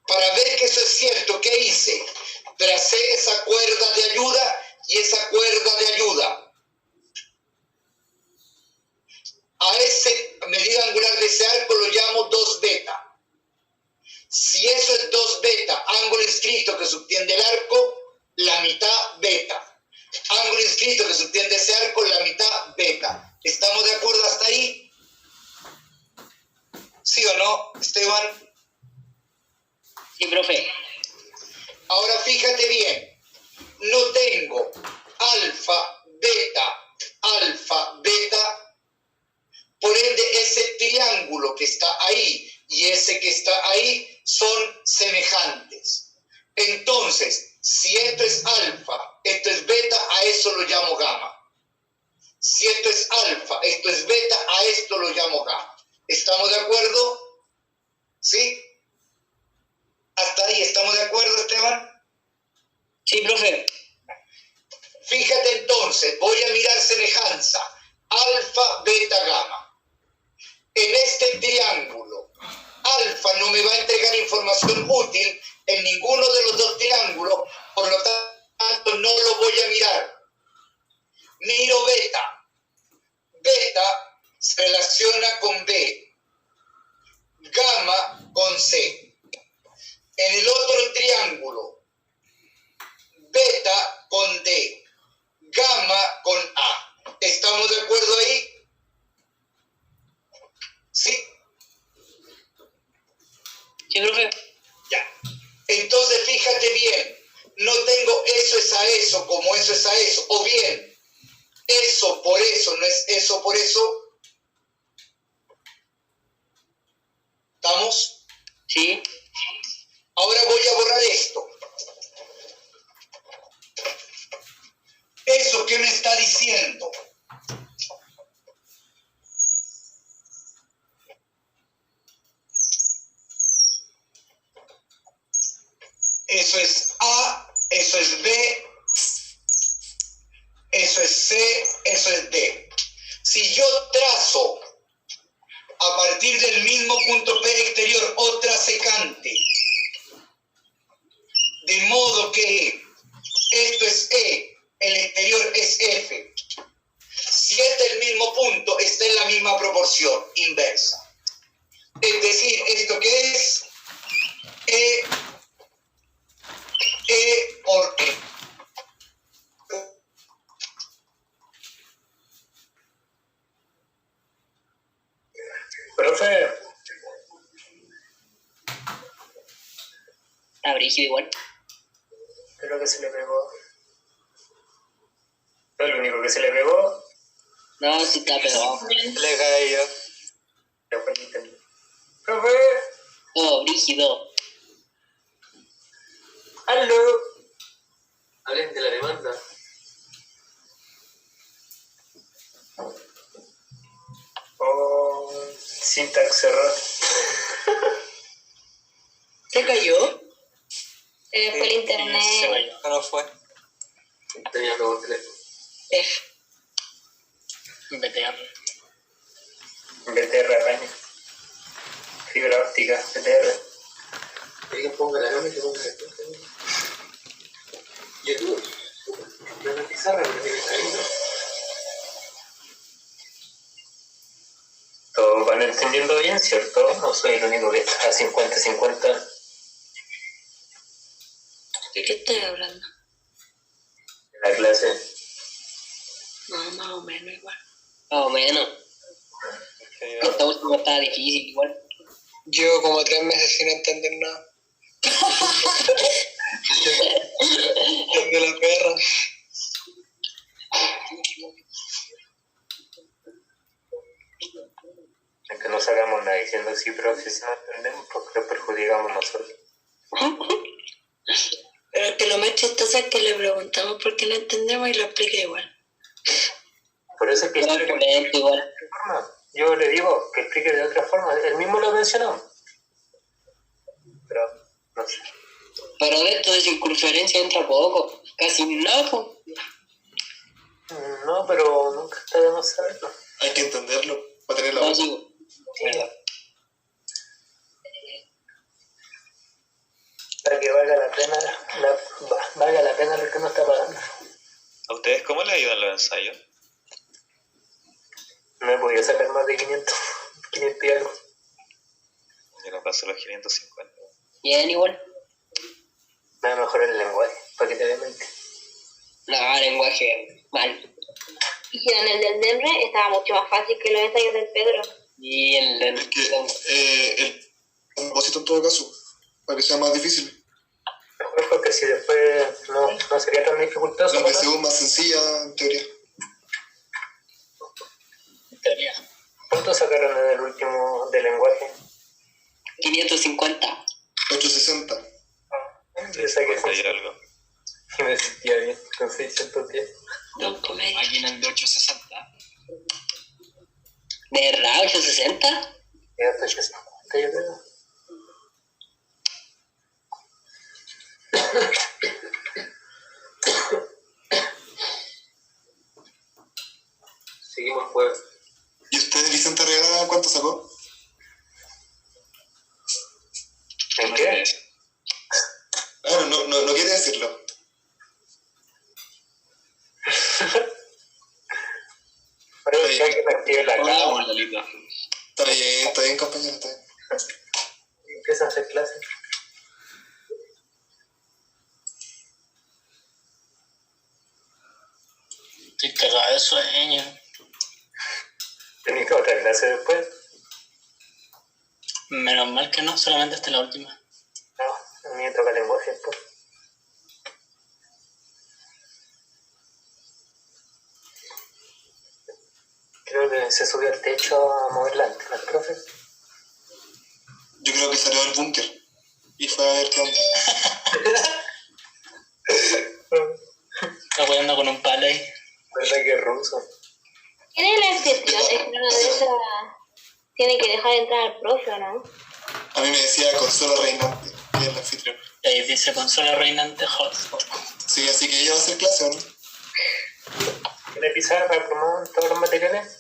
Para ver que eso es cierto, ¿qué hice? Tracé esa cuerda de ayuda y esa cuerda de ayuda. A ese medida angular de ese arco lo llamo 2 beta. Si eso es 2 beta, ángulo inscrito que subtiende el arco, la mitad beta. Ángulo inscrito que subtiende ese arco, la mitad beta. ¿Estamos de acuerdo hasta ahí? ¿Sí o no, Esteban? Sí, profe. Ahora fíjate bien, no tengo alfa, beta, por ende ese triángulo que está ahí y ese que está ahí son semejantes. Entonces, si esto es alfa, esto es beta, a eso lo llamo gamma. Si esto es alfa, esto es beta, a esto lo llamo gamma. ¿Estamos de acuerdo? ¿Sí? ¿Hasta ahí estamos de acuerdo, Esteban? Sí, profe. Fíjate entonces, voy a mirar semejanza. Alfa, beta, gamma. En este triángulo, alfa no me va a entregar información útil en ninguno de los dos triángulos, por lo tanto no lo voy a mirar. Miro beta. Beta se relaciona con B. Gamma con C. En el otro triángulo, beta con D, gamma con A. ¿Estamos de acuerdo ahí? ¿Sí? Sí, profe. Ya. Entonces fíjate bien, no tengo eso es a eso como eso es a eso, o bien eso por eso no es eso por eso. ¿Estamos? Sí. Ahora voy a borrar esto. ¿Eso qué me está diciendo? Eso es A, eso es B, eso es C, eso es D. Si yo trazo a partir del mismo punto P exterior otra secante, de modo que esto es E, el exterior es F. Si es del mismo punto, está en la misma proporción inversa. Es decir, ¿esto qué es? E por E. Profe, Está brígido igual. creo que se le pegó. No es lo único que se le pegó. No, sí está pegado. Le cayó. Ya fue el intento. Profe, Todo brígido. aló. Hablen de la demanda. Oh, syntax error. ¿Se cayó? Fue el internet. No fue. Tenía nuevo teléfono. F. BTR. BTR apaña. Fibra óptica, BTR. Alguien ponga la gama y que ponga la cuenta. Y el dúo. La pizarra que tiene ahí, ¿no? Todos van entendiendo bien, ¿cierto? No soy el único que está a 50-50. ¿De qué estoy hablando? En la clase. No, más o menos igual. Más o menos. Esta última estaba difícil igual. Llevo como 3 meses sin entender nada. De la perra. Es que no sacamos nada diciendo sí, profe, si no entendemos, porque lo perjudicamos nosotros. Pero que lo más chistoso es que le preguntamos por qué no entendemos y lo explica igual. Por eso es que Pero explique excelente igual. de otra forma. Yo le digo que explique de otra forma. Él mismo lo mencionó. Pero, no sé. Pero de esto de circunferencia entra poco. Casi nada, pues. No, pero nunca está de más saberlo. Hay que entenderlo para tener la No, voz. sigo. ¿Verdad? Para que valga la pena, valga la pena lo que uno está pagando. ¿A ustedes cómo les ha ido en los ensayos? No he podido sacar más de 500 y algo. Yo no paso los 550. Bien igual. Nada mejor el lenguaje, para que te dé mente. No, lenguaje mal. Dijeron, el del Demre estaba mucho más fácil que los ensayos del Pedro. Y el Es que el propósito en todo caso, para que sea más difícil. Mejor porque si después no sería tan dificultoso. La ¿no? PSU es más sencilla en teoría. teoría. ¿Cuánto sacaron en el último de lenguaje? 550. 860. Yo saqué 50 y algo. y me sentía bien con 610. Don Comedia. Aquí en el de 860. ¿De verdad? ¿860? Y hasta 850 yo creo. Seguimos jueves. ¿Y usted, Vicente Arriagada, cuánto sacó? ¿En qué? Ah, no quiere decirlo. Pero es que hay que partir la Hola, cama. Lalita. Está bien, compañero, está bien. Empieza a hacer clases. Estoy cagado de sueño. ¿Tenés otra clase después? Menos mal que no, solamente hasta la última. No, a mí me toca lenguaje después. Creo que se subió al techo a mover la antena, el profe. Yo creo que salió del búnker y fue a ver qué onda. Está jugando con un palo ahí. ¿Verdad que es ruso? ¿Quién es el anfitrión? Es que una de esas tiene que dejar entrar al profe, ¿o no? A mí me decía Consuelo Reinante, que es el anfitrión. Ahí dice consola reinante host. Sí, así que ella va a hacer clase, ¿o no? ¿Tiene pizarra, plumón, todos los materiales?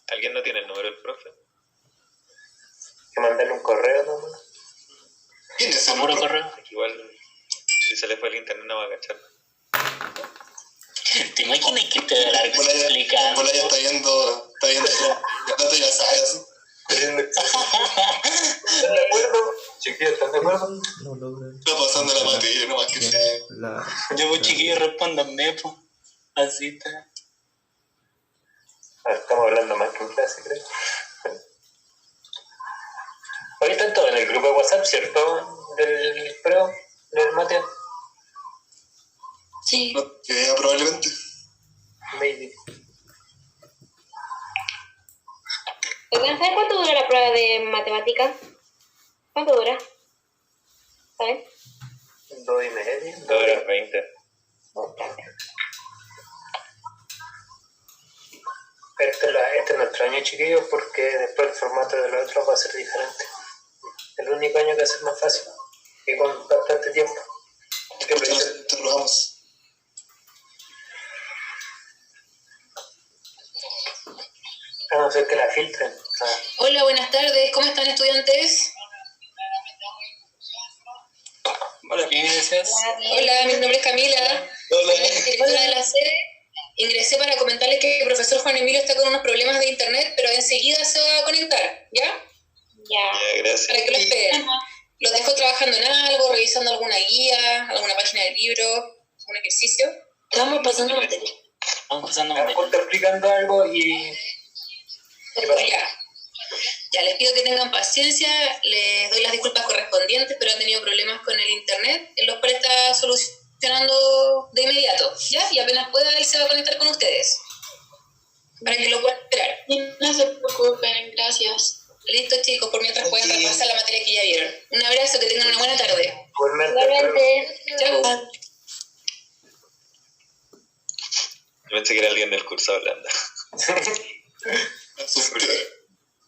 ¿Alguien no tiene el número del profe? Que mandarle un correo nomás. ¿Quién es el Puro correo. Igual, si se le fue el internet no va a cachar. ¿Te imaginas que te da largo explicando? Bolaya está viendo datos ya sabes, así. ¿Están de acuerdo? Chiquillos, ¿están de acuerdo? No logran. Está pasando la materia, nomás que sea. Yo voy chiquillos, respóndanme, po. Así está. Estamos hablando más que en clase, creo. Hoy están todos en el grupo de WhatsApp, ¿cierto? Del Pro, del Mateo. Sí. No, que vea probablemente. Maybe. Oigan, ¿saben cuánto dura la prueba de matemática? ¿Cuánto dura? ¿Saben? 2:30. 2:20. Este es nuestro año, chiquillos, porque después el formato de los otros va a ser diferente. El único año que va a ser más fácil y con bastante tiempo. Te rogamos. A no ser que la filtren. Hola, buenas tardes. ¿Cómo están, estudiantes? Hola, ¿quién gracias? Hola, mi nombre es Camila. Hola. Soy la directora de la sede. Ingresé para comentarles que el profesor Juan Emilio está con unos problemas de internet, pero enseguida se va a conectar, ¿ya? Ya. Gracias. Para que lo esperen. Los dejo trabajando en algo, revisando alguna guía, alguna página del libro, algún ejercicio. Estamos pasando materia. Vamos pasando Está explicando algo y Ya, les pido que tengan paciencia, les doy las disculpas correspondientes, pero han tenido problemas con el internet, los cuales está solucionando de inmediato, ¿ya? Y apenas pueda, él se va a conectar con ustedes, para que lo puedan esperar. No se preocupen, gracias. Listo, chicos, por mientras pueden repasar la materia que ya vieron. Un abrazo, que tengan una buena tarde. Igualmente. Chau. Yo pensé que era alguien del curso hablando.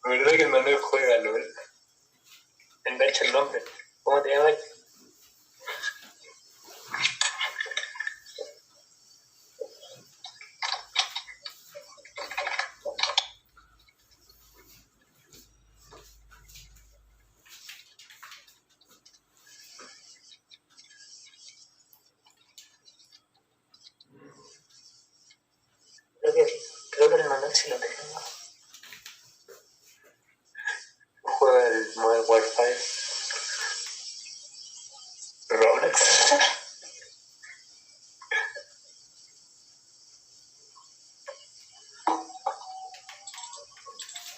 la verdad que el Manuel juega LOL. Engancha el nombre. ¿Cómo te llamas? Creo que el Manuel sí lo tengo. Juega el Modern Warfare. Roblox.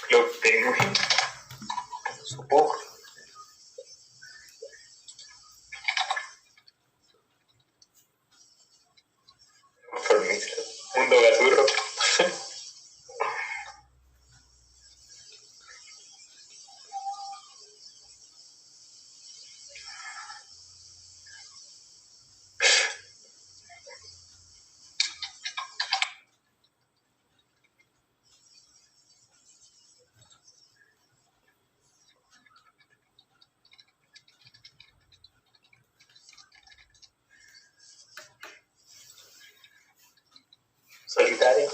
Club Penguin. Supongo. Formista. Mundo Gaturro. Solitario.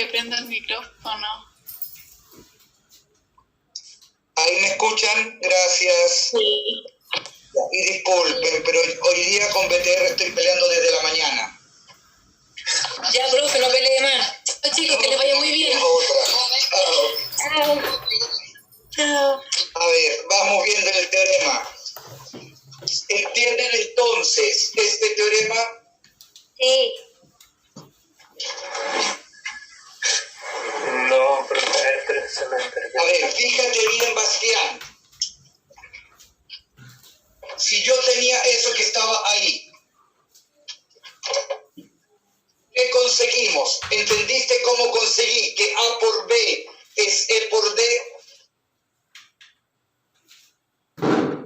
prenda el micrófono. ¿Ahí me escuchan? Gracias. Sí. Y disculpen, pero hoy día con BTR estoy peleando desde la mañana. Ya, profe, no pelee más. Chao, chicos, que les vaya muy bien. Chao. Chao. A ver, vamos viendo el teorema. ¿Entienden entonces este teorema? Sí. No, pero se me perdió. A ver, fíjate bien, Bastián. Si yo tenía eso que estaba ahí, ¿qué conseguimos? ¿Entendiste cómo conseguí que A por B es E por D?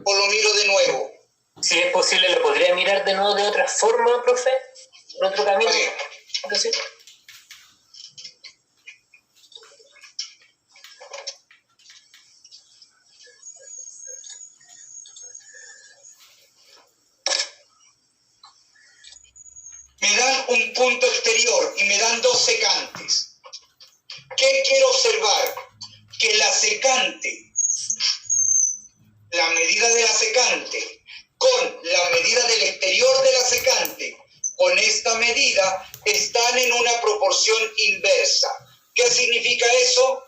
¿O lo miro de nuevo? Si es posible, ¿lo podría mirar de nuevo de otra forma, profe? ¿En otro camino? A ver. Entonces, me dan un punto exterior y me dan dos secantes. ¿Qué quiero observar? Que la secante, la medida de la secante, con la medida del exterior de la secante, con esta medida, están en una proporción inversa. ¿Qué significa eso?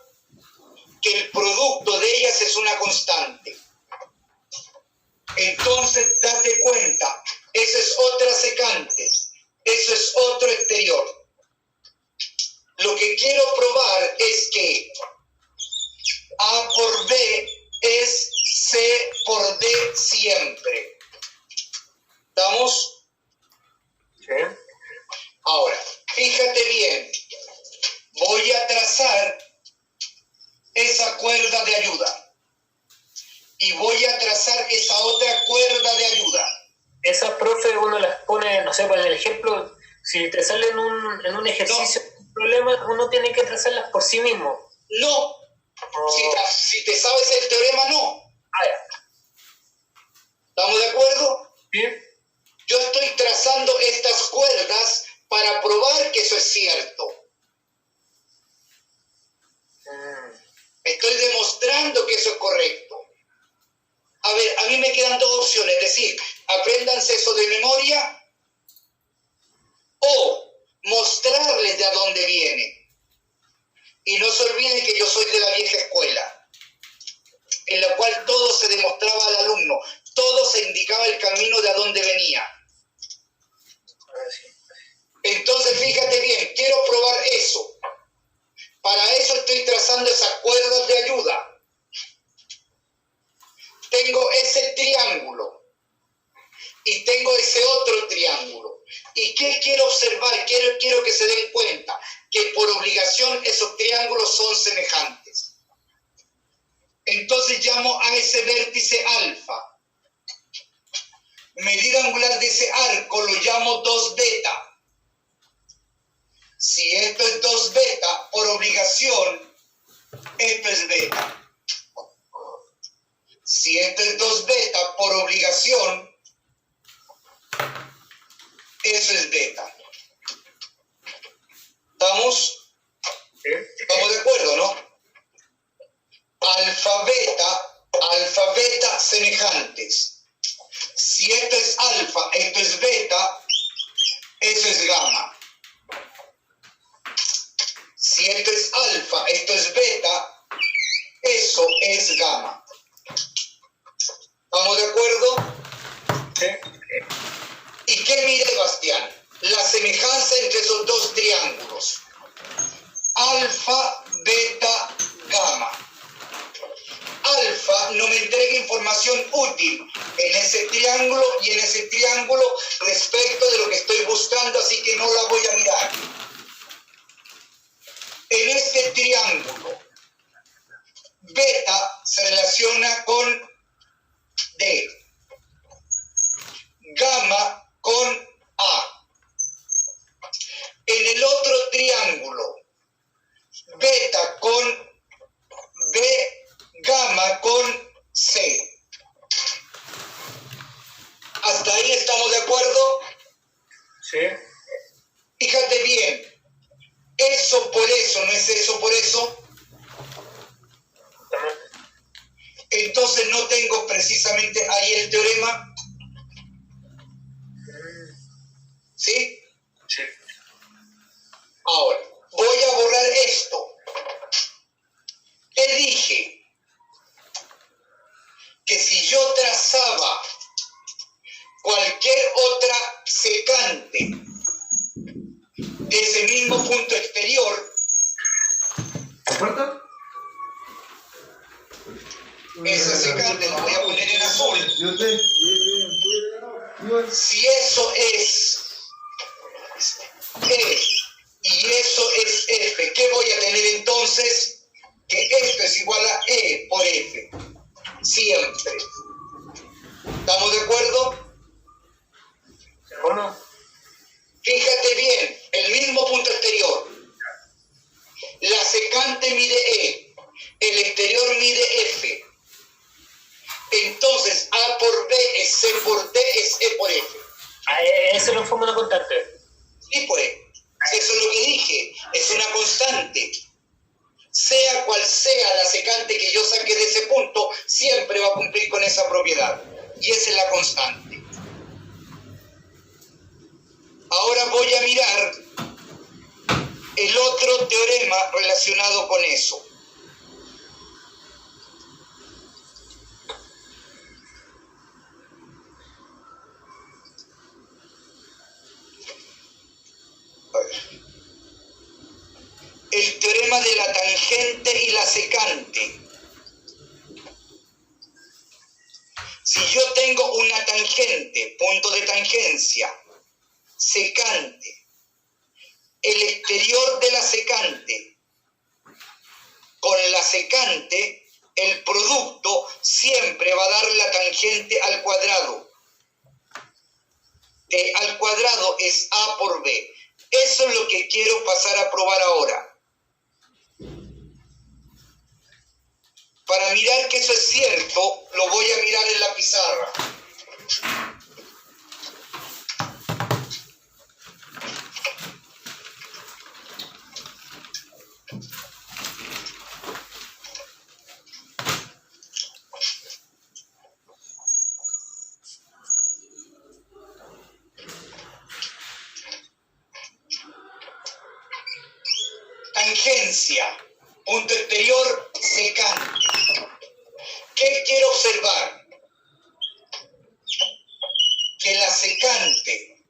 Que el producto de ellas es una constante. Entonces, date cuenta, esa es otra secante. Eso es otro exterior. Lo que quiero probar es que A por B es C por D siempre. ¿Estamos? ¿sí? Ahora, fíjate bien. Voy a trazar esa cuerda de ayuda. Y voy a trazar esa otra cuerda de ayuda. Esas, profe, uno las pone, no sé, por el ejemplo, si te sale en un ejercicio un problema, uno tiene que trazarlas por sí mismo. No. Si te sabes el teorema, no. Ya. ¿Estamos de acuerdo? ¿Sí? Yo estoy trazando estas cuerdas para probar que eso es cierto. Estoy demostrando que eso es correcto. A ver, a mí me quedan dos opciones, es decir, apréndanse eso de memoria o mostrarles de a dónde viene. Y no se olviden que yo soy de la vieja escuela, en la cual todo se demostraba al alumno, todo se indicaba el camino de a dónde venía. Entonces, fíjate bien, quiero probar eso. Para eso estoy trazando esas cuerdas de ayuda. Tengo ese triángulo y tengo ese otro triángulo. ¿Y qué quiero observar? Quiero que se den cuenta que por obligación esos triángulos son semejantes. Entonces llamo a ese vértice alfa. Medida angular de ese arco lo llamo 2 beta. Si esto es 2 beta, por obligación, esto es beta. Si esto es 2 beta, por obligación, eso es beta. ¿Estamos? ¿Estamos de acuerdo, no? Alfa, beta, semejantes. Si esto es alfa, esto es beta, eso es gamma. Si esto es alfa, esto es beta, eso es gamma. ¿Estamos de acuerdo? Sí. ¿Y qué mide Bastián? La semejanza entre esos dos triángulos. Alfa, beta, gamma. Alfa no me entrega información útil en ese triángulo y en ese triángulo respecto de lo que estoy buscando, así que no la voy a mirar. En este triángulo, beta se relaciona con D, gamma con A. En el otro triángulo, beta con B, gamma con C. ¿Hasta ahí estamos de acuerdo? Sí. Fíjate bien, eso por eso no Entonces no tengo precisamente ahí el teorema. ¿Sí? Sí. Ahora, voy a borrar esto. ¿Qué dije? Que si yo trazaba cualquier otra secante de ese mismo punto exterior, esa secante la voy a poner en azul. Si eso es E y eso es F, ¿qué voy a tener entonces? Que esto es igual a E por F. Siempre. ¿Estamos de acuerdo? ¿Cómo? Fíjate bien, el mismo punto exterior. La secante mide E, el exterior mide F. Entonces, A por B es C por D es E por F. Esa es la forma de contarte. Sí, pues, eso es lo que dije, es una constante. Sea cual sea la secante que yo saque de ese punto, siempre va a cumplir con esa propiedad. Y esa es la constante. Ahora voy a mirar el otro teorema relacionado con eso. A ver. El teorema de la tangente y la secante. Si yo tengo una tangente, punto de tangencia, secante, el exterior de la secante con la secante, el producto siempre va a dar la tangente al cuadrado. T al cuadrado es A por B. Eso es lo que quiero pasar a probar ahora. Para mirar que eso es cierto, lo voy a mirar en la pizarra. Tangencia, punto exterior, secante. ¿Qué quiero observar? Que la secante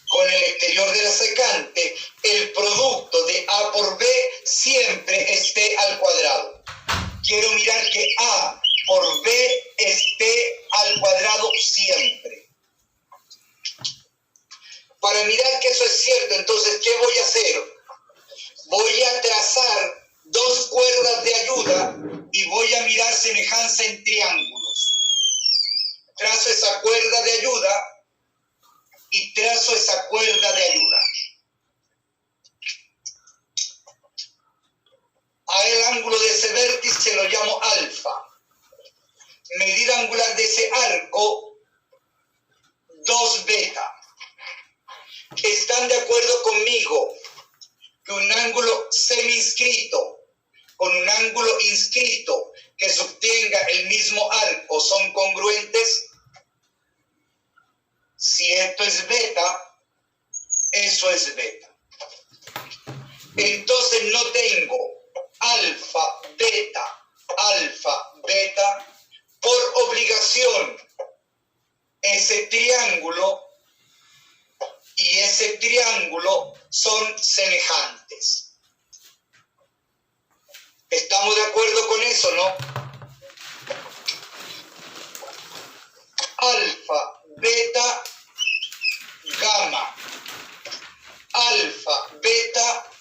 con el exterior de la secante, el producto de A por B siempre esté al cuadrado. Quiero mirar que A por B esté al cuadrado siempre. Para mirar que eso es cierto, entonces, ¿qué voy a hacer? Voy a trazar dos cuerdas de ayuda y voy a mirar semejanza en triángulos. Trazo esa cuerda de ayuda y trazo esa cuerda de ayuda. A el ángulo de ese vértice lo llamo alfa. Medida angular de ese arco, 2 beta. ¿Están de acuerdo conmigo que un ángulo semi-inscrito con un ángulo inscrito que subtenga el mismo arco son congruentes? Si esto es beta, eso es beta. Entonces no tengo alfa, beta, por obligación ese triángulo y ese triángulo son semejantes. ¿Estamos de acuerdo con eso, no? Alfa, beta, gamma. Alfa, beta,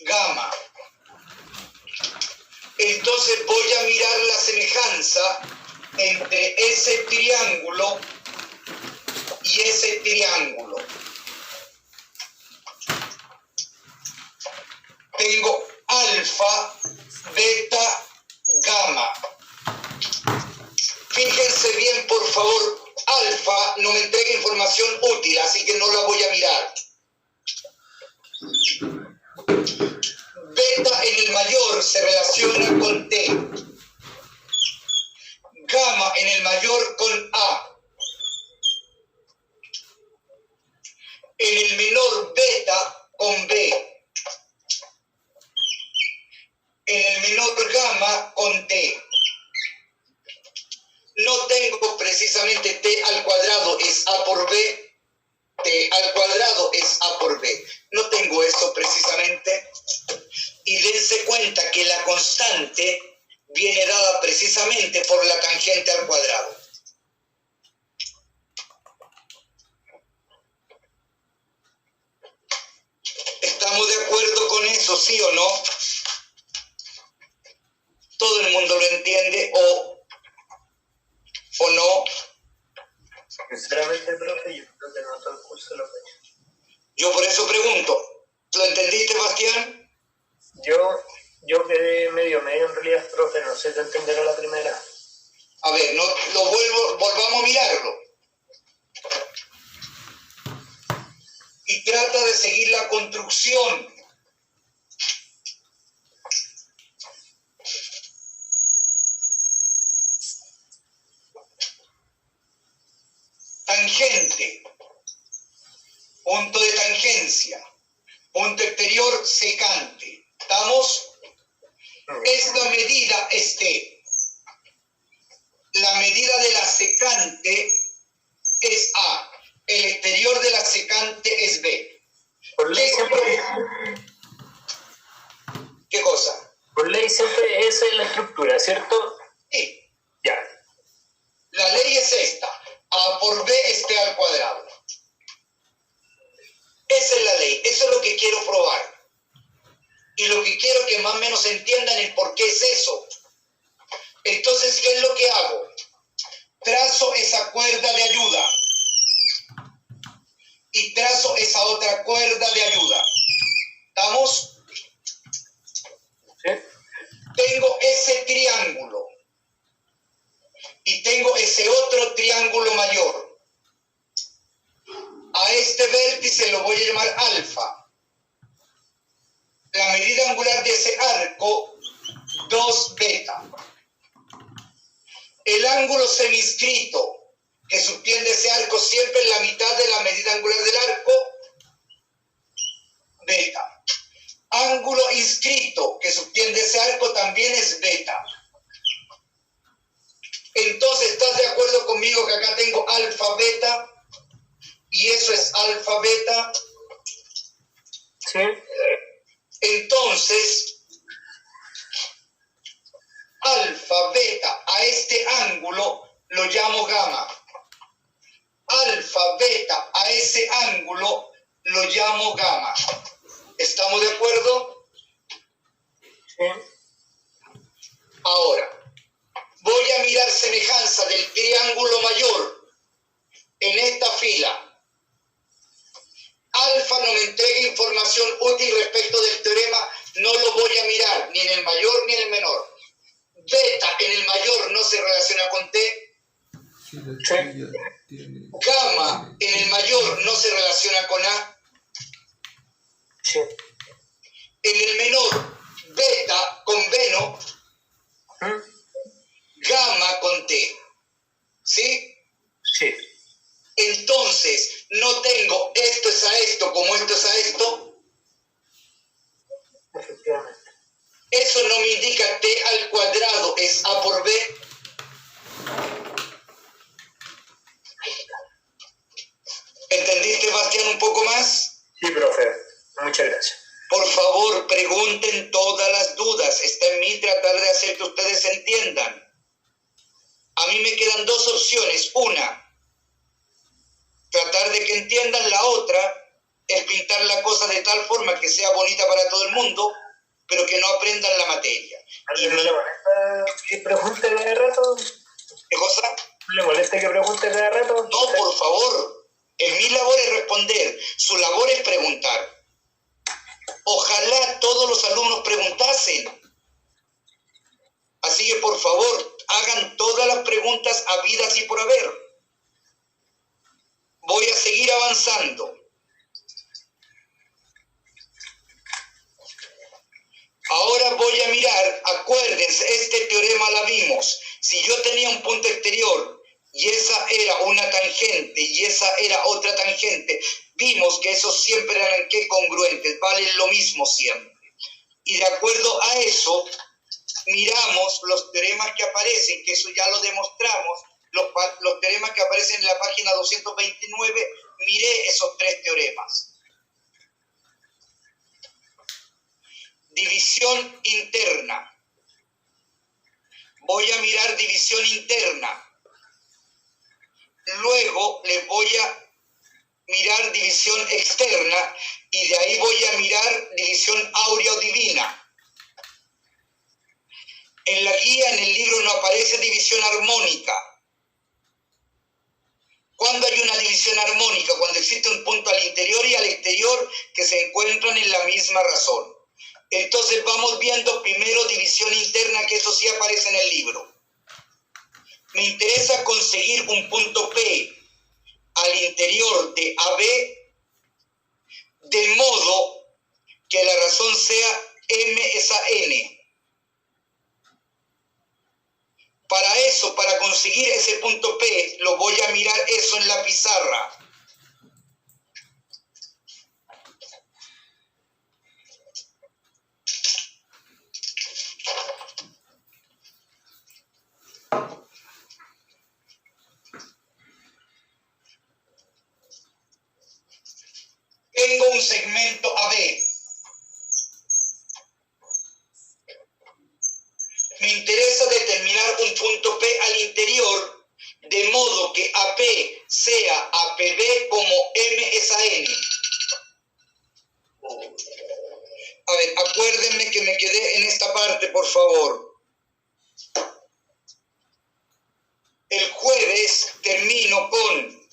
gamma. Entonces voy a mirar la semejanza entre ese triángulo y ese triángulo. Tengo alfa, beta, gamma. Fíjense bien, por favor, alfa no me entrega información útil, así que no la voy a mirar. Beta en el el mayor se relaciona con T. Gamma en el mayor con A. En el menor beta con B. En el menor gamma con T. No tengo precisamente T al cuadrado es A por B. T al cuadrado es A por B. No tengo eso precisamente. Y dense cuenta que la constante viene dada precisamente por la tangente al cuadrado. ¿Estamos de acuerdo con eso, sí o no? ¿Todo el mundo lo entiende o no? Sinceramente, profe, yo creo que no todo el curso lo ve. Yo por eso pregunto, ¿lo entendiste, Bastián? Yo quedé medio en realidad, profe, no sé si entenderá la primera. A ver, no, volvamos a mirarlo. Y trata de seguir la construcción. Tangente, punto de tangencia, punto exterior secante. ¿Estamos? Esta medida es T. La medida de la secante es A. El exterior de la secante es B. Por ley siempre... ¿Qué cosa? Por ley siempre esa es la estructura, ¿cierto? Sí. Ya. La ley es esta. A por B es T al cuadrado. Esa es la ley. Eso es lo que quiero probar. Y lo que quiero que más o menos entiendan es por qué es eso. Entonces, ¿qué es lo que hago? Trazo esa cuerda de ayuda. Y trazo esa otra cuerda de ayuda. ¿Estamos? Sí. Tengo ese triángulo. Y tengo ese otro triángulo mayor. A este vértice lo voy a llamar alfa. La medida angular de ese arco, 2 beta. El ángulo seminscrito que subtiende ese arco siempre en la mitad de la medida angular del arco, beta. Ángulo inscrito que subtiende ese arco también es beta. Entonces, ¿estás de acuerdo conmigo que acá tengo alfa, beta? Y eso es alfa, beta. Sí. Entonces, alfa, beta, a este ángulo lo llamo gamma. Alfa, beta, a ese ángulo lo llamo gamma. ¿Estamos de acuerdo? Sí. Ahora, voy a mirar semejanza del triángulo mayor en esta fila. Alfa no me entrega información útil respecto del teorema, no lo voy a mirar, ni en el mayor ni en el menor. Beta en el mayor no se relaciona con T. Gamma en el mayor no se relaciona con A. Sí. En el menor, beta con B, ¿no? Gamma con T. ¿Sí? Sí. Entonces, no tengo esto es a esto como esto es a esto. Efectivamente. Eso no me indica T al cuadrado es A por B. ¿Entendiste, Bastián, un poco más? Sí, profe. Muchas gracias. Por favor, pregunten todas las dudas. Está en mí tratar de hacer que ustedes entiendan. A mí me quedan dos opciones. Una, tratar de que entiendan. La otra es pintar la cosa de tal forma que sea bonita para todo el mundo, pero que no aprendan la materia. ¿No le molesta que pregunte cada rato? ¿Qué cosa? ¿No le molesta que pregunte cada rato? No, por favor. En mi labor es responder. Su labor es preguntar. Ojalá todos los alumnos preguntasen. Así que, por favor, hagan todas las preguntas habidas y por haber. Voy a seguir avanzando. Ahora voy voy a mirar, acuérdense, este teorema la vimos. Si yo tenía un punto exterior y esa era una tangente y esa era otra tangente, vimos que esos siempre eran ¿qué? Congruentes, valen lo mismo siempre. Y de acuerdo a eso, miramos los teoremas que aparecen, que eso ya lo demostramos, los teoremas que aparecen en la página 229, miré esos 3 teoremas. División interna. Voy a mirar división interna. Luego les voy a mirar división externa y de ahí voy a mirar división áurea o divina. En la guía, en el libro, no aparece división armónica. ¿Cuándo hay una división armónica? Cuando existe un punto al interior y al exterior que se encuentran en la misma razón. Entonces vamos viendo primero división interna, que eso sí aparece en el libro. Me interesa conseguir un punto P al interior de AB de modo que la razón sea M es a N. Para eso, para conseguir ese punto P, lo voy a mirar eso en la pizarra. Tengo un segmento AB. Me interesa determinar un punto P al interior, de modo que AP sea APB como M es a N. A ver, acuérdenme que me quedé en esta parte, por favor. El jueves termino con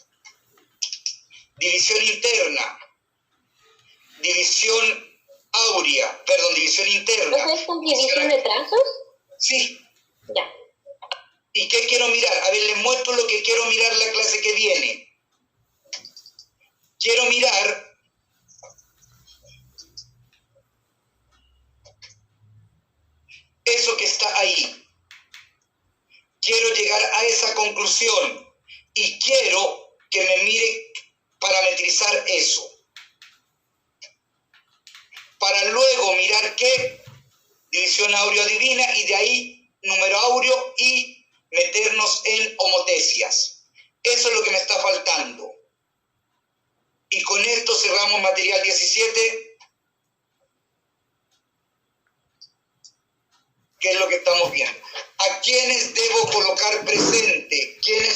división interna, división áurea, perdón, división interna. ¿Eso es con división de trazos? Sí. Ya. ¿Y qué quiero mirar? A ver, les muestro lo que quiero mirar la clase que viene. Quiero mirar eso que está ahí. Quiero llegar a esa conclusión y quiero que me mire parametrizar eso. Para luego mirar qué división áureo divina y de ahí número áureo y meternos en homotesias. Eso es lo que me está faltando. Y con esto cerramos material 17, que es lo que estamos viendo. ¿A quiénes debo colocar presente? ¿Quiénes